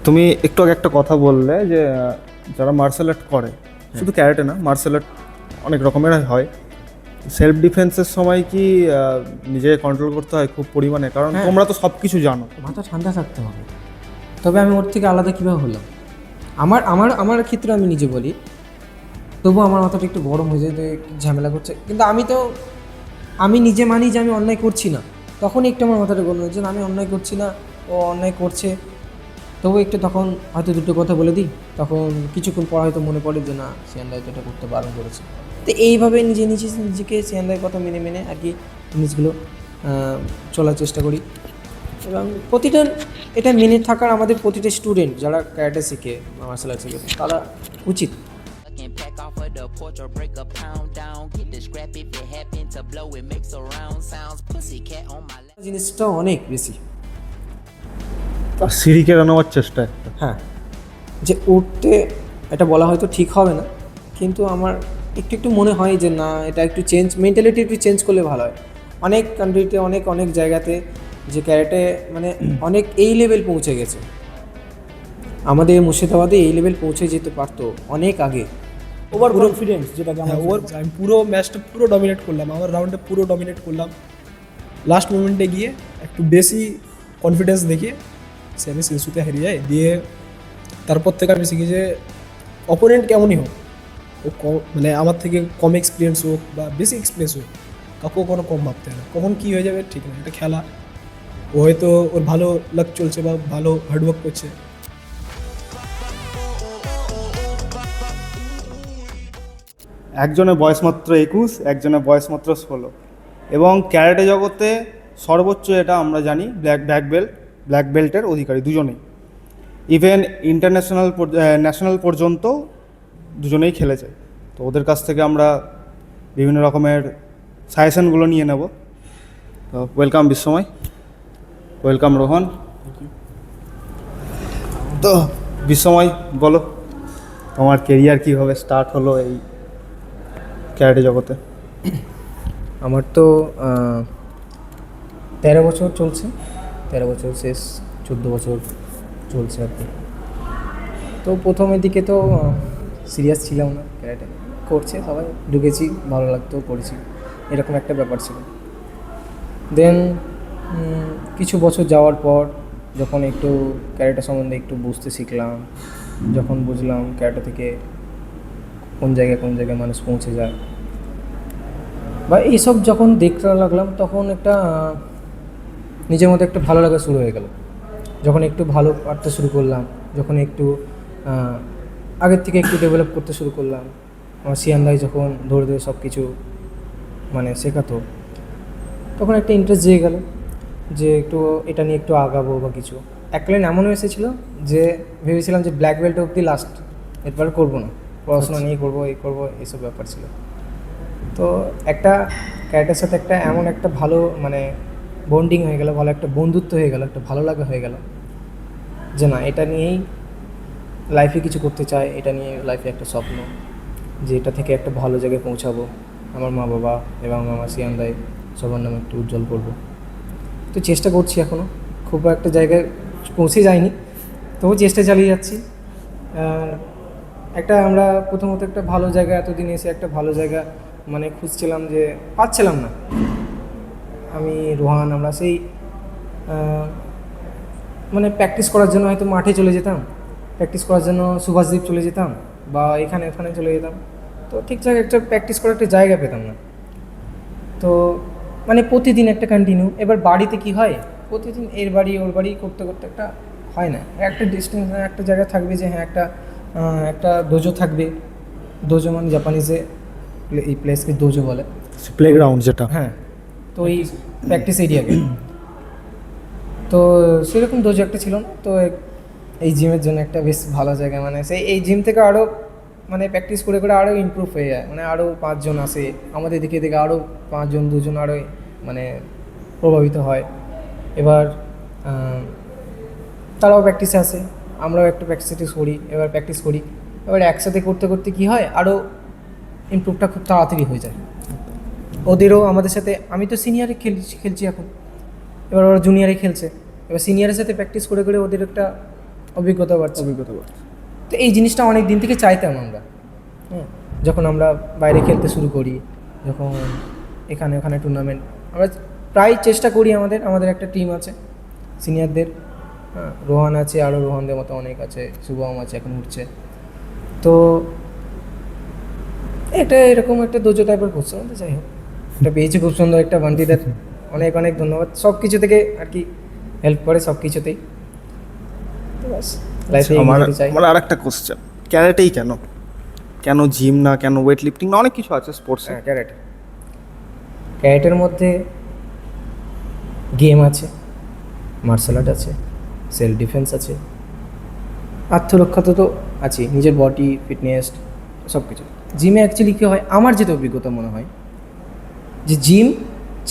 তুমি একটু আগে একটা কথা বললে যে যারা মার্শাল আর্ট করে, শুধু ক্যারেটে না, মার্শাল আর্ট অনেক রকমের হয়। সেলফ ডিফেন্সের সময় কি নিজেকে কন্ট্রোল করতে হয় খুব পরিমাণে? কারণ তোমরা তো সব কিছু জানো। মাথা ঠান্ডা থাকতে হবে। তবে আমি ওর থেকে আলাদা কীভাবে হলাম, আমার আমার আমার ক্ষেত্রে আমি নিজে বলি, তবুও আমার মাথাটা একটু গরম হয়ে যায়, তো ঝামেলা করছে, কিন্তু আমি নিজে মানি যে আমি অন্যায় করছি না, তখনই একটু আমার মাথাটা গরম হয়েছে, আমি অন্যায় করছি না, ও অন্যায় করছে, তবু একটু তখন হয়তো দুটো কথা বলে দিই, তখন কিছুক্ষণ পর হয়তো মনে পড়ে যে না, সিয়ান্দাই তো এটা করতে বারণ করেছে। তো এইভাবে নিজেকে সিয়ান্দাইয়ের কথা মেনে মেনে আর কি জিনিসগুলো চলার চেষ্টা করি। এবং প্রতিটা এটা মেনে থাকার আমাদের প্রতিটা স্টুডেন্ট যারা ক্যারাটে শিখে, মার্শাল আর্ট শিখে, তারা উচিত। Can pack off of the porch or break a pound down. Get the scrap if it happen to blow, it makes a round sounds. Pussycat on my lap. জিনিসটা অনেক বেশি, আর সিঁড়ি কেড়ে নেওয়ার চেষ্টা একটা। হ্যাঁ, যে উঠতে এটা বলা হয়তো ঠিক হবে না, কিন্তু আমার একটু একটু মনে হয় যে না, এটা একটু চেঞ্জ, মেন্টালিটি একটু চেঞ্জ করলে ভালো হয়। অনেক কান্ট্রিতে অনেক জায়গাতে যে ক্যারেটে মানে অনেক এই লেভেল পৌঁছে গেছে, আমাদের মুর্শিদাবাদে এই লেভেল পৌঁছে যেতে পারতো অনেক আগে। ওভার কনফিডেন্স যেটাকে আমরা আমি পুরো ম্যাচটা পুরো ডমিনেট করলাম, আমার রাউন্ডে পুরো ডমিনেট করলাম, লাস্ট মোমেন্টে গিয়ে একটু বেশি কনফিডেন্স দেখিয়ে সে আমি সিনসুতে হারিয়ে যায়। দিয়ে তারপর থেকে আমি শিখি যে অপোনেন্ট কেমনই হোক, ও মানে আমার থেকে কম এক্সপিরিয়েন্স হোক বা বেশি এক্সপিরিয়েন্স হোক, কাউকে কোনো কম ভাবতে হয় না, কখন কী হয়ে যাবে ঠিক না, এটা খেলা। ও হয়তো ওর ভালো লাক চলছে বা ভালো হার্ডওয়ার্ক করছে। একজনের বয়স মাত্র 21, একজনের বয়স মাত্র 16, এবং ক্যারেটে জগতে সর্বোচ্চ এটা আমরা জানি ব্ল্যাক বেল্টের অধিকারী দুজনেই। ইভেন ইন্টারন্যাশনাল ন্যাশনাল পর্যন্ত দুজনেই খেলেছে। তো ওদের কাছ থেকে আমরা বিভিন্ন রকমের সাজেশনগুলো নিয়ে নেব। তো ওয়েলকাম বিশ্বময়, ওয়েলকাম রোহন। তো বিশ্বময়, বলো তোমার কেরিয়ার কীভাবে স্টার্ট হলো এই ক্যারাটে জগতে? আমার তো 13 বছর চলছে, 13 বছর শেষ, 14 বছর চলছে আর কি। তো প্রথমের দিকে তো সিরিয়াস ছিলাম না, ক্যারাটে করছে সবাই, ঢুকেছি, ভালো লাগতো, করেছি, এরকম একটা ব্যাপার ছিল। দেন কিছু বছর যাওয়ার পর যখন একটু ক্যারাটে সম্বন্ধে একটু বুঝতে শিখলাম, যখন বুঝলাম ক্যারাটে থেকে কোন জায়গায় মানুষ পৌঁছে যায়, বা এইসব যখন দেখতে লাগলাম, তখন একটা নিজের মধ্যে একটা ভালো লাগা শুরু হয়ে গেল। যখন একটু ভালো পারতে শুরু করলাম, যখন একটু আগের থেকে একটু ডেভেলপ করতে শুরু করলাম, আমার সিয়ান্দাই যখন ধরে সব কিছু মানে শেখাতো, তখন একটা ইন্টারেস্ট জেগে গেল যে একটু এটা নিয়ে একটু আগাবো বা কিছু। এক লাইন এমনও এসেছিলো যে ভেবেছিলাম যে ব্ল্যাক বেল্ট অবধি লাস্ট, এরপর করবো না, পড়াশোনা নিয়ে করবো, এই করবো, এইসব ব্যাপার ছিল। তো একটা ক্যারেটের সাথে একটা এমন একটা ভালো মানে বন্ডিং হয়ে গেল, ভালো একটা বন্ধুত্ব হয়ে গেল, একটা ভালো লাগা হয়ে গেল যে না, এটা নিয়েই লাইফে কিছু করতে চাই, এটা নিয়ে লাইফে একটা স্বপ্ন যে এটা থেকে একটা ভালো জায়গায় পৌঁছাবো, আমার মা বাবা এবং আমার সিয়ান্দাই সবার নামে একটু উজ্জ্বল করবো। তো চেষ্টা করছি, এখনও খুব একটা জায়গায় পৌঁছে যায়নি, তবু চেষ্টা চালিয়ে যাচ্ছি। একটা আমরা প্রথমত একটা ভালো জায়গা, এতদিন এসে একটা ভালো জায়গা মানে খুঁজছিলাম, যে পাচ্ছিলাম না। আমি রোহান আমরা সেই মানে প্র্যাকটিস করার জন্য হয়তো মাঠে চলে যেতাম, প্র্যাকটিস করার জন্য সুভাষদ্বীপ চলে যেতাম বা এখানে ওখানে চলে যেতাম, তো ঠিকঠাক একটা প্র্যাকটিস করার একটা জায়গা পেতাম না। তো মানে প্রতিদিন একটা কন্টিনিউ, এবার বাড়িতে কি হয়, প্রতিদিন এর বাড়ি ওর বাড়ি করতে করতে একটা হয় না, একটা ডিস্টেন্স, একটা জায়গা থাকবে যে হ্যাঁ একটা দোজো থাকবে। দোজো মানে জাপানিজে এই প্লেসকে দোজো বলে, প্লেগ্রাউন্ড যেটা। হ্যাঁ, তো এই প্র্যাকটিস এরিয়াকে, তো সেরকম দোজো একটা ছিল না। তো এই জিমের জন্য একটা বেশ ভালো জায়গা, মানে সেই এই জিম থেকে আরও মানে প্র্যাকটিস করে করে আরও ইমপ্রুভ হয়ে যায়, মানে আরও 5 জন আসে আমাদের দিকে থেকে, আরও 5 জন 2 জন আরও মানে প্রভাবিত হয়। এবার তারাও প্র্যাকটিসে আসে, আমরাও একটা প্র্যাকটিস করি, এবার একসাথে করতে করতে কী হয়, আরও ইমপ্রুভটা খুব তাড়াতাড়ি হয়ে যায়। ওদেরও আমাদের সাথে, আমি তো সিনিয়রে খেলছি এখন, এবার ওরা জুনিয়রে খেলছে, এবার সিনিয়রের সাথে প্র্যাকটিস করে করে ওদের একটা অভিজ্ঞতা বাড়ছে। তো এই জিনিসটা অনেক দিন থেকে চাইতাম আমরা, হ্যাঁ, যখন আমরা বাইরে খেলতে শুরু করি, যখন এখানে ওখানে টুর্নামেন্ট, আমরা প্রায় চেষ্টা করি। আমাদের একটা টিম আছে সিনিয়রদের, হ্যাঁ, রোহান আছে, আরও রোহানদের মতো অনেক আছে, শুভম আছে, এখন উঠছে। তো এটা এরকম একটা দোজো টাইপের করছিলাম, তো যাই হোক এটা পেয়েছি খুব সুন্দর একটা বান্টিদের অনেক অনেক ধন্যবাদ। সব কিছু থেকে আর কি হেল্প করে, সব কিছুতেই। তো ব্যাস, লাইফে আমার এগিয়ে যেতে চাই। আমার আরেকটা কোশ্চেন, ক্যারেটেই কেন? কেন জিম না, কেন ওয়েট লিফটিং না? অনেক কিছু আছে স্পোর্টসে। হ্যাঁ, ক্যারেটের মধ্যে গেম আছে, মার্শাল আর্ট আছে, সেলফ ডিফেন্স আছে, আত্মরক্ষা তো আছে, নিজের বডি ফিটনেস সব কিছু। জিমে অ্যাকচুয়ালি কী হয়, আমার যেটা অভিজ্ঞতা মনে হয় যে জিম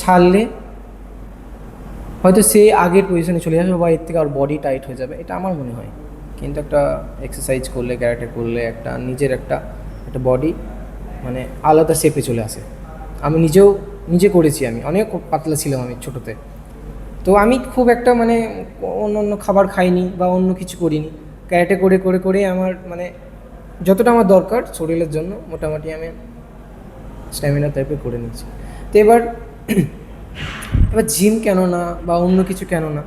ছাড়লে হয়তো সে আগের পজিশনে চলে আসবে বা এর থেকে আর বডি টাইট হয়ে যাবে, এটা আমার মনে হয়। কিন্তু একটা এক্সারসাইজ করলে, ক্যারাটে করলে একটা নিজের একটা বডি মানে আলাদা শেপে চলে আসে। আমি নিজে করেছি, আমি অনেক পাতলা ছিলাম আমি ছোটোতে। তো আমি খুব একটা মানে অন্য খাবার খাইনি বা অন্য কিছু করিনি, ক্যারাটে করে করে করে আমার মানে যতটা আমার দরকার শরীরের জন্য মোটামুটি আমি স্ট্যামিনা টাইপের করে নিয়েছি। তো এবার জিম কেন না বা অন্য কিছু কেন না,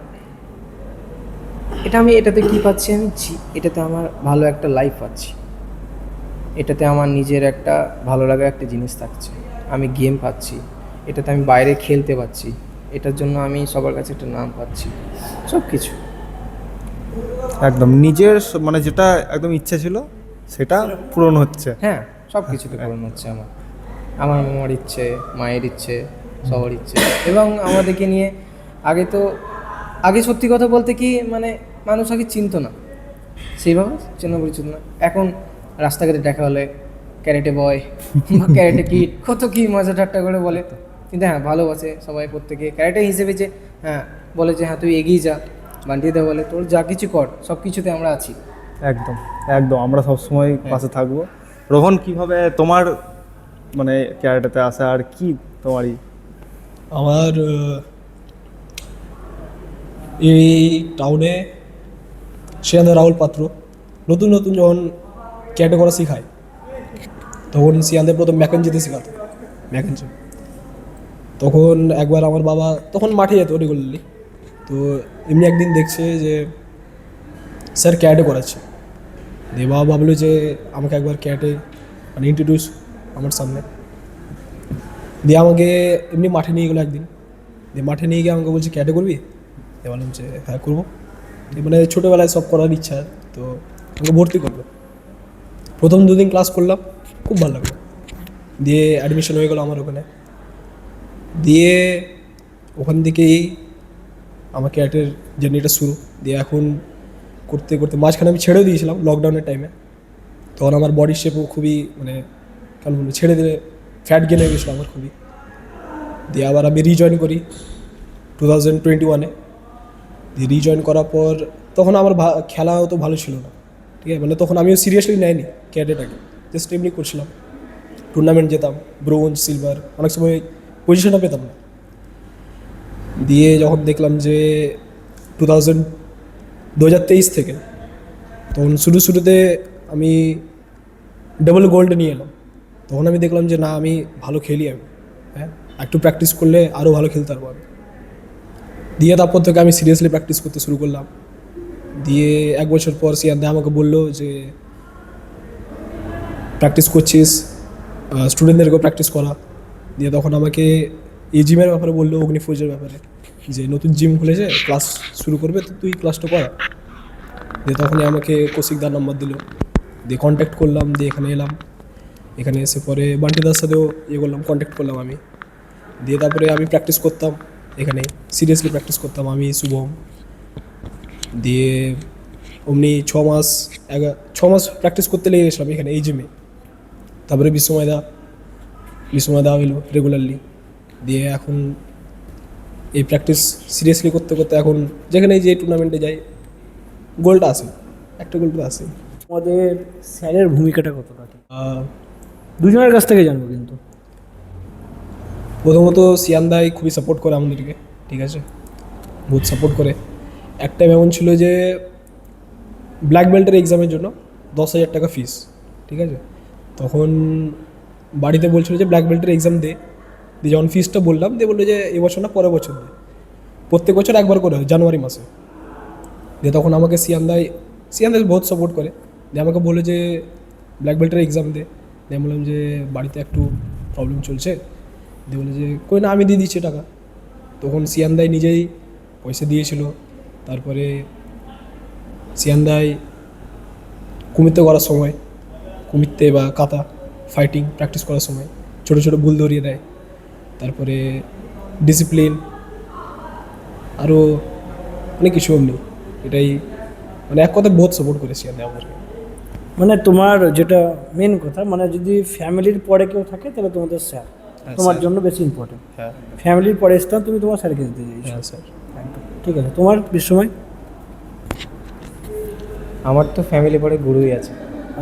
এটাতে কী পাচ্ছি আমি, এটাতে আমার ভালো একটা লাইফ পাচ্ছি, এটাতে আমার নিজের একটা ভালো লাগা একটা জিনিস থাকছে, আমি গেম পাচ্ছি, এটাতে আমি বাইরে খেলতে পাচ্ছি, এটার জন্য আমি সবার কাছে একটা নাম পাচ্ছি, সব কিছু। একদম নিজের মানে যেটা একদম ইচ্ছে ছিল সেটা পূরণ হচ্ছে। হ্যাঁ, সব কিছুতে পূরণ হচ্ছে আমার মামার ইচ্ছে, মায়ের ইচ্ছে, সবার ইচ্ছে। এবং আমাদেরকে নিয়ে আগে সত্যি কথা বলতে কি মানে মানুষ আগে চিনতো না, সেইভাবে চেনা পরিচিত না। এখন রাস্তাঘাটে দেখা হলে ক্যারেটে বয় বা ক্যারেটে কিট কত কী মজা ঠাট্টা করে বলে, কিন্তু হ্যাঁ ভালোবাসে সবাই প্রত্যেকে ক্যারেটে হিসেবে, যে হ্যাঁ বলে যে হ্যাঁ তুই এগিয়ে যা, বান্টিতে বলে তোর যা কিছু কর, সব কিছুতে আমরা আছি। একদম আমরা সবসময় পাশে থাকবো। রোহন, কিভাবে তোমার মানে ক্যারেটেতে আসা আর কি তোমারই? আমার এই টাউনে সেখানে রাহুল পাত্র নতুন যখন ক্যারেটে করা শেখায়, তখন সিয়ানদের প্রথম ম্যাকেঞ্জিতে শেখাতো, ম্যাকেঞ্জি। তখন একবার আমার বাবা তখন মাঠে যেত রেগুলারলি, তো এমনি একদিন দেখছে যে স্যার ক্যারেটে করাচ্ছে, দিয়ে বাবা ভাবলো যে আমাকে একবার ক্যারেটে মানে ইন্ট্রোডিউস আমার সামনে, দিয়ে আমাকে এমনি মাঠে নিয়ে গেলো একদিন। দিয়ে মাঠে নিয়ে গিয়ে আমাকে বলছে ক্যারেটে করবি? দিয়ে বললাম যে হ্যাঁ করবো। মানে ছোটোবেলায় সব করার ইচ্ছা, তো আমাকে ভর্তি করলো। প্রথম 2 দিন ক্লাস করলাম, খুব ভালো লাগলো। দিয়ে অ্যাডমিশন হয়ে গেলো আমার ওখানে। দিয়ে ওখান থেকেই আমার ক্যারেটের জার্নিটা শুরু। দিয়ে এখন করতে করতে মাঝখানে আমি ছেড়েও দিয়েছিলাম লকডাউনের টাইমে, তখন আমার বডির শেপও খুবই মানে কেন বলবো, ছেড়ে দিলে ফ্যাট গেন হয়ে গেছিলো আমার খুবই। দিয়ে আবার আমি রিজয়েন করি 2021-এ। দিয়ে রিজয়েন করার পর তখন আমার খেলাও তো ভালো ছিল না, ঠিক আছে, মানে তখন আমিও সিরিয়াসলি নেয়নি ক্যারেটেটাকে, জাস্ট এমনি করছিলাম। টুর্নামেন্ট যেতাম, ব্রোঞ্জ, সিলভার, অনেক সময় পজিশনটা পেতাম না। দিয়ে যখন দেখলাম যে 2023 থেকে, তখন শুরুতে আমি ডাবল গোল্ড নিয়ে এলাম। তখন আমি দেখলাম যে না, আমি ভালো খেলি, আমি হ্যাঁ একটু প্র্যাকটিস করলে আরও ভালো খেলতে পারবো আমি। দিয়ে তারপর থেকে আমি সিরিয়াসলি প্র্যাকটিস করতে শুরু করলাম। দিয়ে 1 বছর পর সিয়ান্দে আমাকে বললো যে প্র্যাকটিস করছিস, স্টুডেন্টদেরকেও প্র্যাকটিস করা। দিয়ে তখন আমাকে এই জিমের ব্যাপারে বললো, অগ্নিফৌজের ব্যাপারে, যে নতুন জিম খুলেছে, ক্লাস শুরু করবে, তো তুই ক্লাসটা করা। দিয়ে তখনই আমাকে কৌশিকদার নাম্বার দিল, দিয়ে কন্ট্যাক্ট করলাম, দিয়ে এখানে এলাম। এখানে এসে পরে বান্টিদার সাথেও করলাম, কন্ট্যাক্ট করলাম আমি। দিয়ে তারপরে আমি প্র্যাকটিস করতাম এখানে, সিরিয়াসলি প্র্যাকটিস করতাম আমি, শুভম। দিয়ে অমনি 6 মাস প্র্যাকটিস করতে লেগে গেছিলাম এখানে এই জিমে। তারপরে বিশ্বময় দা হইলো রেগুলারলি। দিয়ে এখন এই প্র্যাকটিস সিরিয়াসলি করতে করতে এখন যেখানে যে টুর্নামেন্টে যাই, গোলটা আসে, একটা গোলটা আসে। আমাদের স্যারের ভূমিকাটা কতটা দুজনের কাছ থেকে জানবো। কিন্তু প্রথমত সিয়ান্দাই খুবই সাপোর্ট করে আমাদেরকে, ঠিক আছে, বহুত সাপোর্ট করে। এক টাইম এমন ছিল যে ব্ল্যাক বেল্টের এক্সামের জন্য 10,000 টাকা ফিস, ঠিক আছে। তখন বাড়িতে বলছিল যে ব্ল্যাক বেল্টের এক্সাম দিয়ে যখন ফিসটা বললাম দিয়ে বললো যে এবছর না পরের বছর দে, প্রত্যেক বছর একবার করে হয় জানুয়ারি মাসে। দিয়ে তখন আমাকে সিয়ান দাই বহুত সাপোর্ট করে, দিয়ে আমাকে বলে যে ব্ল্যাক বেল্টের এক্সাম দে। দিয়ে আমি বললাম যে বাড়িতে একটু প্রবলেম চলছে, দিয়ে বলে যে কই না আমি দিয়ে দিচ্ছি টাকা। তখন সিয়ান দাই নিজেই পয়সা দিয়েছিল। তারপরে সিয়ান দাই কুমিতে করার সময়, কুমিতে বা কাতা ফাইটিং প্র্যাকটিস করার সময় ছোটো ছোটো ভুল ধরিয়ে দেয়। তারপরে ডিসিপ্লিন আরও অনেক কিছু এমনি, এটাই মানে এক কথা বহুত সাপোর্ট করে সিয়ান দাই আমাদেরকে। মানে তোমার যেটা মেন কথা, মানে যদি ফ্যামিলির পরে কেউ থাকে তাহলে তোমাদের স্যার তোমার জন্য বেশি ইম্পর্টেন্ট। হ্যাঁ ফ্যামিলির পরে স্থান তুমি তোমার স্যারকে দিতে চাইছো। হ্যাঁ স্যার। একদম ঠিক আছে। তোমার বিশ্বময়? আমার তো ফ্যামিলি পরে গুরুই আছে,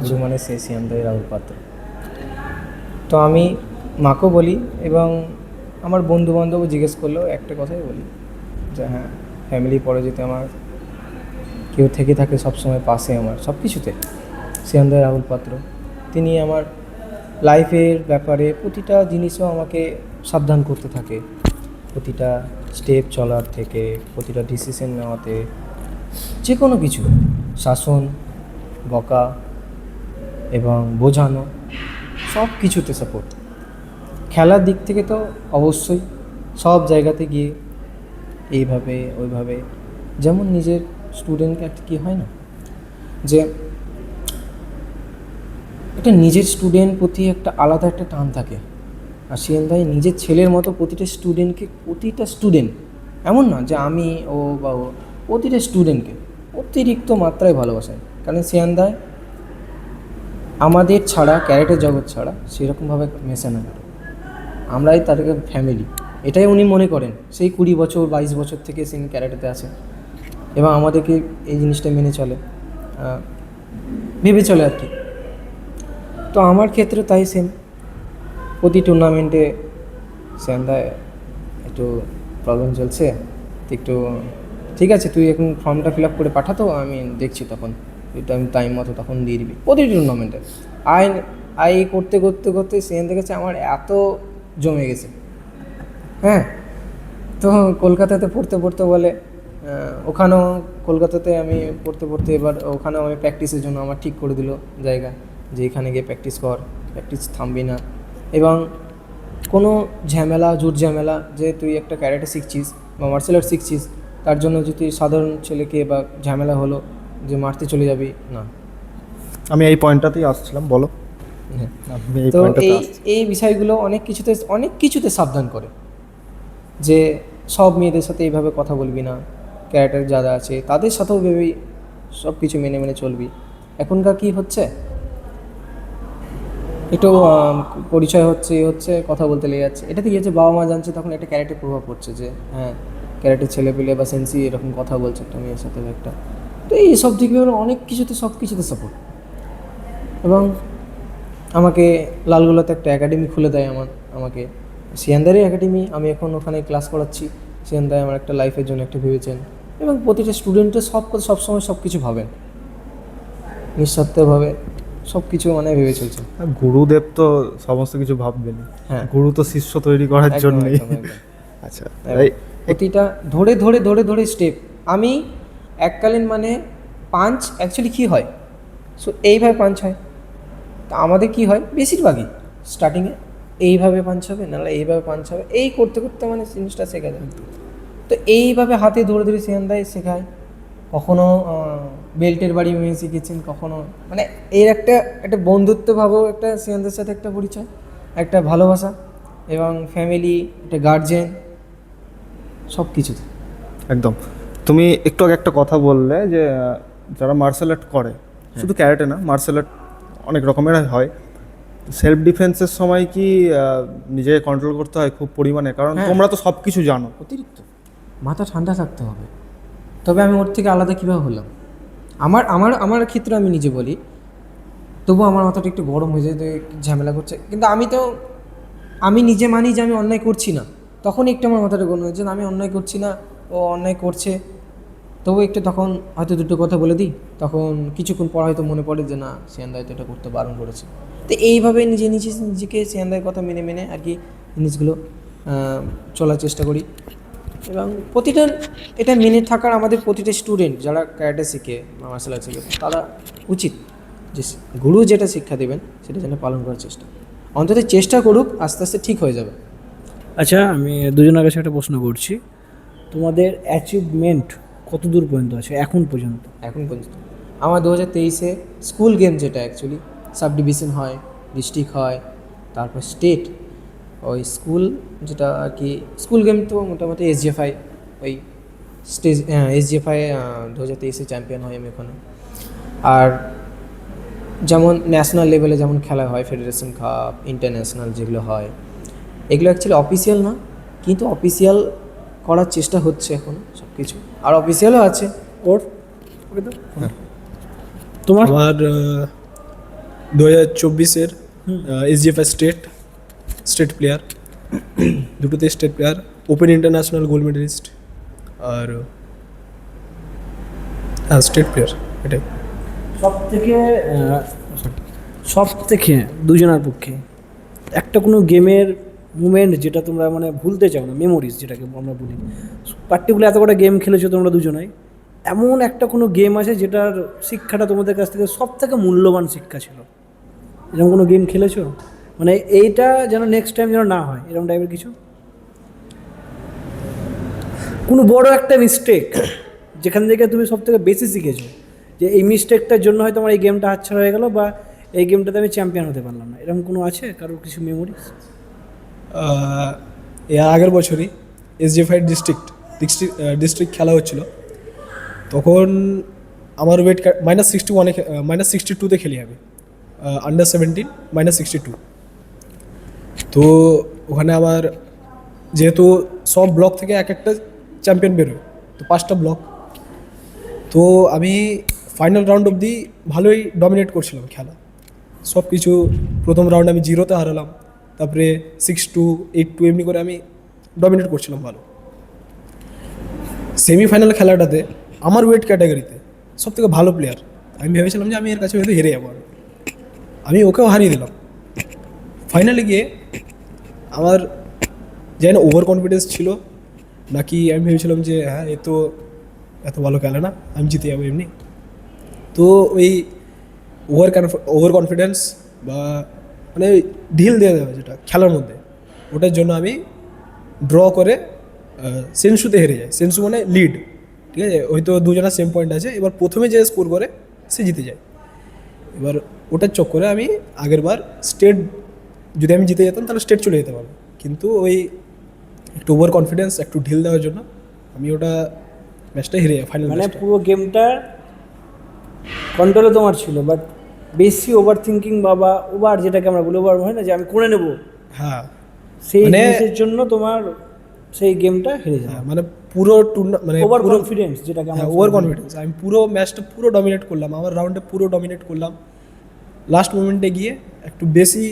গুরু মানে সেই সিয়ান্দাই রাহুল পাত্র। তো আমি মাকেও বলি এবং আমার বন্ধু বান্ধবও জিজ্ঞেস করলেও একটা কথাই বলি যে হ্যাঁ, ফ্যামিলি পরে যদি আমার কেউ থেকে থাকে সবসময় পাশে আমার সব কিছুতে, সিয়ান্দাই রাহুল পাত্র। তিনি আমার লাইফের ব্যাপারে প্রতিটা জিনিসও আমাকে সাবধান করতে থাকে, প্রতিটা স্টেপ চলার থেকে, প্রতিটা ডিসিশন নেওয়াতে, যে কোনো কিছু শাসন, বকা এবং বোঝানো, সব কিছুতে সাপোর্ট। খেলার দিক থেকে তো অবশ্যই সব জায়গাতে গিয়ে এইভাবে ওইভাবে, যেমন নিজের স্টুডেন্টকে একটা কী হয় না যে একটা নিজের স্টুডেন্ট প্রতি একটা আলাদা একটা টান থাকে, আর সিয়ান ভাই নিজের ছেলের মতো প্রতিটা স্টুডেন্ট এমন না যে আমি ও বা ও, প্রতিটা স্টুডেন্টকে অতিরিক্ত মাত্রায় ভালোবাসেন। কারণ সিয়ান ভাই আমাদের ছাড়া, ক্যারেটের জগৎ ছাড়া সেরকমভাবে মেশে না, আমরাই তাদেরকে ফ্যামিলি, এটাই উনি মনে করেন। সেই 20 বছর 22 বছর থেকে তিনি ক্যারেটেতে আছে এবং আমাদেরকে এই জিনিসটা মেনে চলে, ভেবে চলে আর কি। তো আমার ক্ষেত্রে তাই সেম, প্রতি টুর্নামেন্টে সিয়ান্দা একটু প্রবলেম চলছে, তো একটু ঠিক আছে তুই এখন ফর্মটা ফিল আপ করে পাঠাতো, আমি দেখছি তখন একটু আমি টাইম মতো তখন দিয়ে দিবি। প্রতি টুর্নামেন্টে আই করতে করতে করতে সিয়ান্দা কাছে আমার এত জমে গেছে। হ্যাঁ, তো কলকাতাতে পড়তে পড়তে বলে ওখানেও কলকাতাতে আমি পড়তে পড়তে এবার ওখানেও আমি প্র্যাকটিসের জন্য আমার ঠিক করে দিল জায়গা, যে এখানে গিয়ে প্র্যাকটিস কর, প্র্যাকটিস থামবি না। এবং কোনো ঝামেলা জোর ঝামেলা যে তুই একটা ক্যারেটে শিখছিস বা মার্শাল আর্ট শিখছিস, তার জন্য যদি সাধারণ ছেলেকে বা ঝামেলা হলো যে মারতে চলে যাবি না। আমি এই পয়েন্টটাতেই আসছিলাম, বলো। আমি এই তো পয়েন্টটাতে এই বিষয়গুলো অনেক কিছুতে সাবধান করে যে সব মেয়েদের সাথে এইভাবে কথা বলবি না, ক্যারেক্টার যারা আছে তাদের সাথেও ভেবেই সব কিছু মেনে মেনে চলবি। এখনকার কী হচ্ছে, একটু পরিচয় হচ্ছে কথা বলতে লেগে যাচ্ছে, এটা ঠিক আছে, বাবা মা জানছে, তখন একটা ক্যারেক্টার প্রভাব পড়ছে যে হ্যাঁ ক্যারেক্টার ছেলে পেলে বা সেন্সি এরকম কথা বলছে একটা মেয়ের সাথে একটা। তো এই সব দিক ভেবে অনেক কিছুতে সব কিছুতে সাপোর্ট। এবং আমাকে লালগোলাতে একটা একাডেমি খুলে দেয় আমাকে সিয়ান্দারি একাডেমি, আমি এখন ওখানে ক্লাস করাচ্ছি। সিয়ান্দাই আমার একটা লাইফের জন্য একটা ভেবেছেন এবং প্রতিটা স্টুডেন্টের সবসময় সব কিছু ভাবেন, নিঃস্বার্থভাবে সব কিছু মানে ভেবে চলছে। গুরুদেব তো সমস্ত কিছু ভাববেন, হ্যাঁ, গুরু তো শিষ্য তৈরি করার একদম, জন্যই। একদম, একদম। আচ্ছা, এবং প্রতিটা ধরে স্টেপ আমি এককালীন মানে পাঞ্চ অ্যাকচুয়ালি কী হয়, সো এইভাবে পাঞ্চ হয়। তা আমাদের কী হয় বেশিরভাগই স্টার্টিংয়ে এইভাবে পাঞ্চ হবে, নাহলে এইভাবে পাঞ্চ হবে, এই করতে করতে মানে জিনিসটা শেখা যায়। তো এইভাবে হাতে ধরে সিয়ান্দাই শেখায়। কখনো বেল্টের বাড়ি মেয়ে শিখেছেন, কখনো মানে এর একটা বন্ধুত্বভাবেও একটা সিয়ান্দের সাথে একটা পরিচয়, একটা ভালোবাসা এবং ফ্যামিলি, একটা গার্জেন, সব কিছুতে। একদম। তুমি একটু আগে একটা কথা বললে যে যারা মার্শাল আর্ট করে, শুধু ক্যারেটে না, মার্শাল আর্ট অনেক রকমের হয়, সেলফ ডিফেন্সের সময় কি নিজেকে কন্ট্রোল করতে হয় খুব পরিমাণে? কারণ হ্যাঁ। তোমরা তো সব কিছু জানো। অতিরিক্ত মাথা ঠান্ডা থাকতে হবে। তবে আমি ওর থেকে আলাদা কীভাবে হলাম, আমার ক্ষেত্রে আমি নিজে বলি, তবু আমার মাথাটা একটু গরম হয়ে যায়, তো ঝামেলা করছে, কিন্তু আমি নিজে মানি যে আমি অন্যায় করছি না, তখনই একটু আমার মাথাটা গরম হয়েছে যে আমি অন্যায় করছি না, ও অন্যায় করছে, তবু একটু তখন হয়তো দুটো কথা বলে দিই, তখন কিছুক্ষণ পর হয়তো মনে পড়ে যে না সিয়ান দা হয়তো এটা করতে বারণ করেছে। তো এইভাবে নিজেকে সিয়ান দায়ের কথা মেনে মেনে আর কি জিনিসগুলো চলার চেষ্টা করি। এবং প্রতিটা এটা মেনে থাকার আমাদের প্রতিটা স্টুডেন্ট যারা ক্যারাটে শিখে বা মার্শাল আর্ট শিখে তারা উচিত যে গুরু যেটা শিক্ষা দেবেন সেটা যেন পালন করার চেষ্টা, অন্তত চেষ্টা করুক, আস্তে আস্তে ঠিক হয়ে যাবে। আচ্ছা, আমি দুজনের কাছে একটা প্রশ্ন করছি, তোমাদের অ্যাচিভমেন্ট কত দূর পর্যন্ত আছে এখন পর্যন্ত? এখন পর্যন্ত আমার 2023-এ স্কুল গেম, যেটা অ্যাকচুয়ালি সাব ডিভিশন হয়, ডিস্ট্রিক্ট হয়, তারপর স্টেট, ওই স্কুল যেটা আর কি স্কুল গেম তো মোটামুটি SGFI ওই স্টেজ SGFI 2023-এ চ্যাম্পিয়ন হয় আমি ওখানে। আর যেমন ন্যাশনাল লেভেলে যেমন খেলা হয়, ফেডারেশন কাপ, ইন্টারন্যাশনাল যেগুলো হয়, এগুলো অ্যাকচুয়ালি অফিসিয়াল না, কিন্তু অফিসিয়াল করার চেষ্টা হচ্ছে এখন সব কিছু, আর অফিসিয়ালও আছে ওর। তোমার? আমার 2024-এর SGFI স্টেট প্লেয়ার, দুটোতে state player, open international gold medalist, আর স্টেট প্লেয়ার, এটাই। সব থেকে দুজনের পক্ষে একটা কোনো গেমের মুমেন্ট যেটা তোমরা মানে ভুলতে চাও না, মেমোরিজ যেটাকে আমরা বলি, পার্টিকুলার এত কটা গেম খেলেছো তোমরা দুজনাই, এমন একটা কোনো গেম আছে যেটার শিক্ষাটা তোমাদের কাছ থেকে সব থেকে মূল্যবান শিক্ষা ছিল? এরকম কোনো গেম খেলেছো মানে এইটা যেন নেক্সট টাইম যেন না হয়, এরকম টাইপের কিছু? কোনো বড় একটা মিস্টেক যেখান থেকে তুমি সব থেকে বেশি শিখেছো, যে এই মিস্টেকটার জন্য হয়তো আমার এই গেমটা হাতছাড়া হয়ে গেল, বা এই গেমটাতে আমি চ্যাম্পিয়ন হতে পারলাম না, এরকম কোনো আছে কারোর কিছু মেমোরিজ? এর আগের বছরই SGFI ডিস্ট্রিক্ট খেলা হচ্ছিল, তখন আমার ওয়েট -61-এ -62-তে খেলি আমি, আন্ডার 17 -62। তো ওখানে আমার যেহেতু সব ব্লক থেকে এক একটা চ্যাম্পিয়ন বেরোয়, তো 5টা ব্লক, তো আমি ফাইনাল রাউন্ড অবধি ভালোই ডমিনেট করছিলাম খেলা, সব কিছু। প্রথম রাউন্ড আমি 0-তে হারালাম, তারপরে 6-2, 8-2 এমনি করে আমি ডমিনেট করছিলাম ভালো। সেমিফাইনাল খেলাটাতে আমার ওয়েট ক্যাটাগরিতে সব থেকে ভালো প্লেয়ার, আমি ভেবেছিলাম যে আমি এর কাছে হয়তো হেরে যাবো, আমি ওকেও হারিয়ে দিলাম। ফাইনালে গিয়ে আমার জানি না ওভার কনফিডেন্স ছিল নাকি, আমি ভেবেছিলাম যে হ্যাঁ এ তো এত ভালো খেলে না, আমি জিতে যাবো এমনি। তো ওই ওভার কনফিডেন্স বা মানে ঢিল দিয়ে দেওয়া যেটা খেলার মধ্যে, ওটার জন্য আমি ড্র করে সেন্সুতে হেরে যাই। সেন্সু মানে লিড, ঠিক আছে, হয়তো দুজনের সেম পয়েন্ট আছে, এবার প্রথমে যে স্কোর করে সে জিতে যায়। এবার ওটার চক্করে আমি আগের বার স্টেট, যদি আমি জিতে যেতাম তাহলে স্টেট চলে যেতে পারবো, কিন্তু ওই একটু ওভার কনফিডেন্স, একটু ঢিল দেওয়ার জন্য আমি ওটা ম্যাচটা হেরে যাই, ফাইনাল মানে ম্যাচটা। পুরো গেমটা কন্ট্রোলে তোমার ছিল, বাট বেশি ওভার থিঙ্কিং বা ওভার যেটাকে আমরা বলি, ওভার হয় না যে আমি করে নেব, হ্যাঁ, সেই মানে- জিনিসের জন্য তোমার সেই গেমটা হেরে যায়। হ্যাঁ, মানে পুরো মানে ওভার পুরো কনফিডেন্স যেটাকে আমরা ওভার কনফিডেন্স, আমি পুরো ম্যাচটা পুরো ডমিনেট করলাম, আমার রাউন্ডে পুরো ডমিনেট করলাম। লাস্ট মোমেন্টে গিয়ে একটু বেশি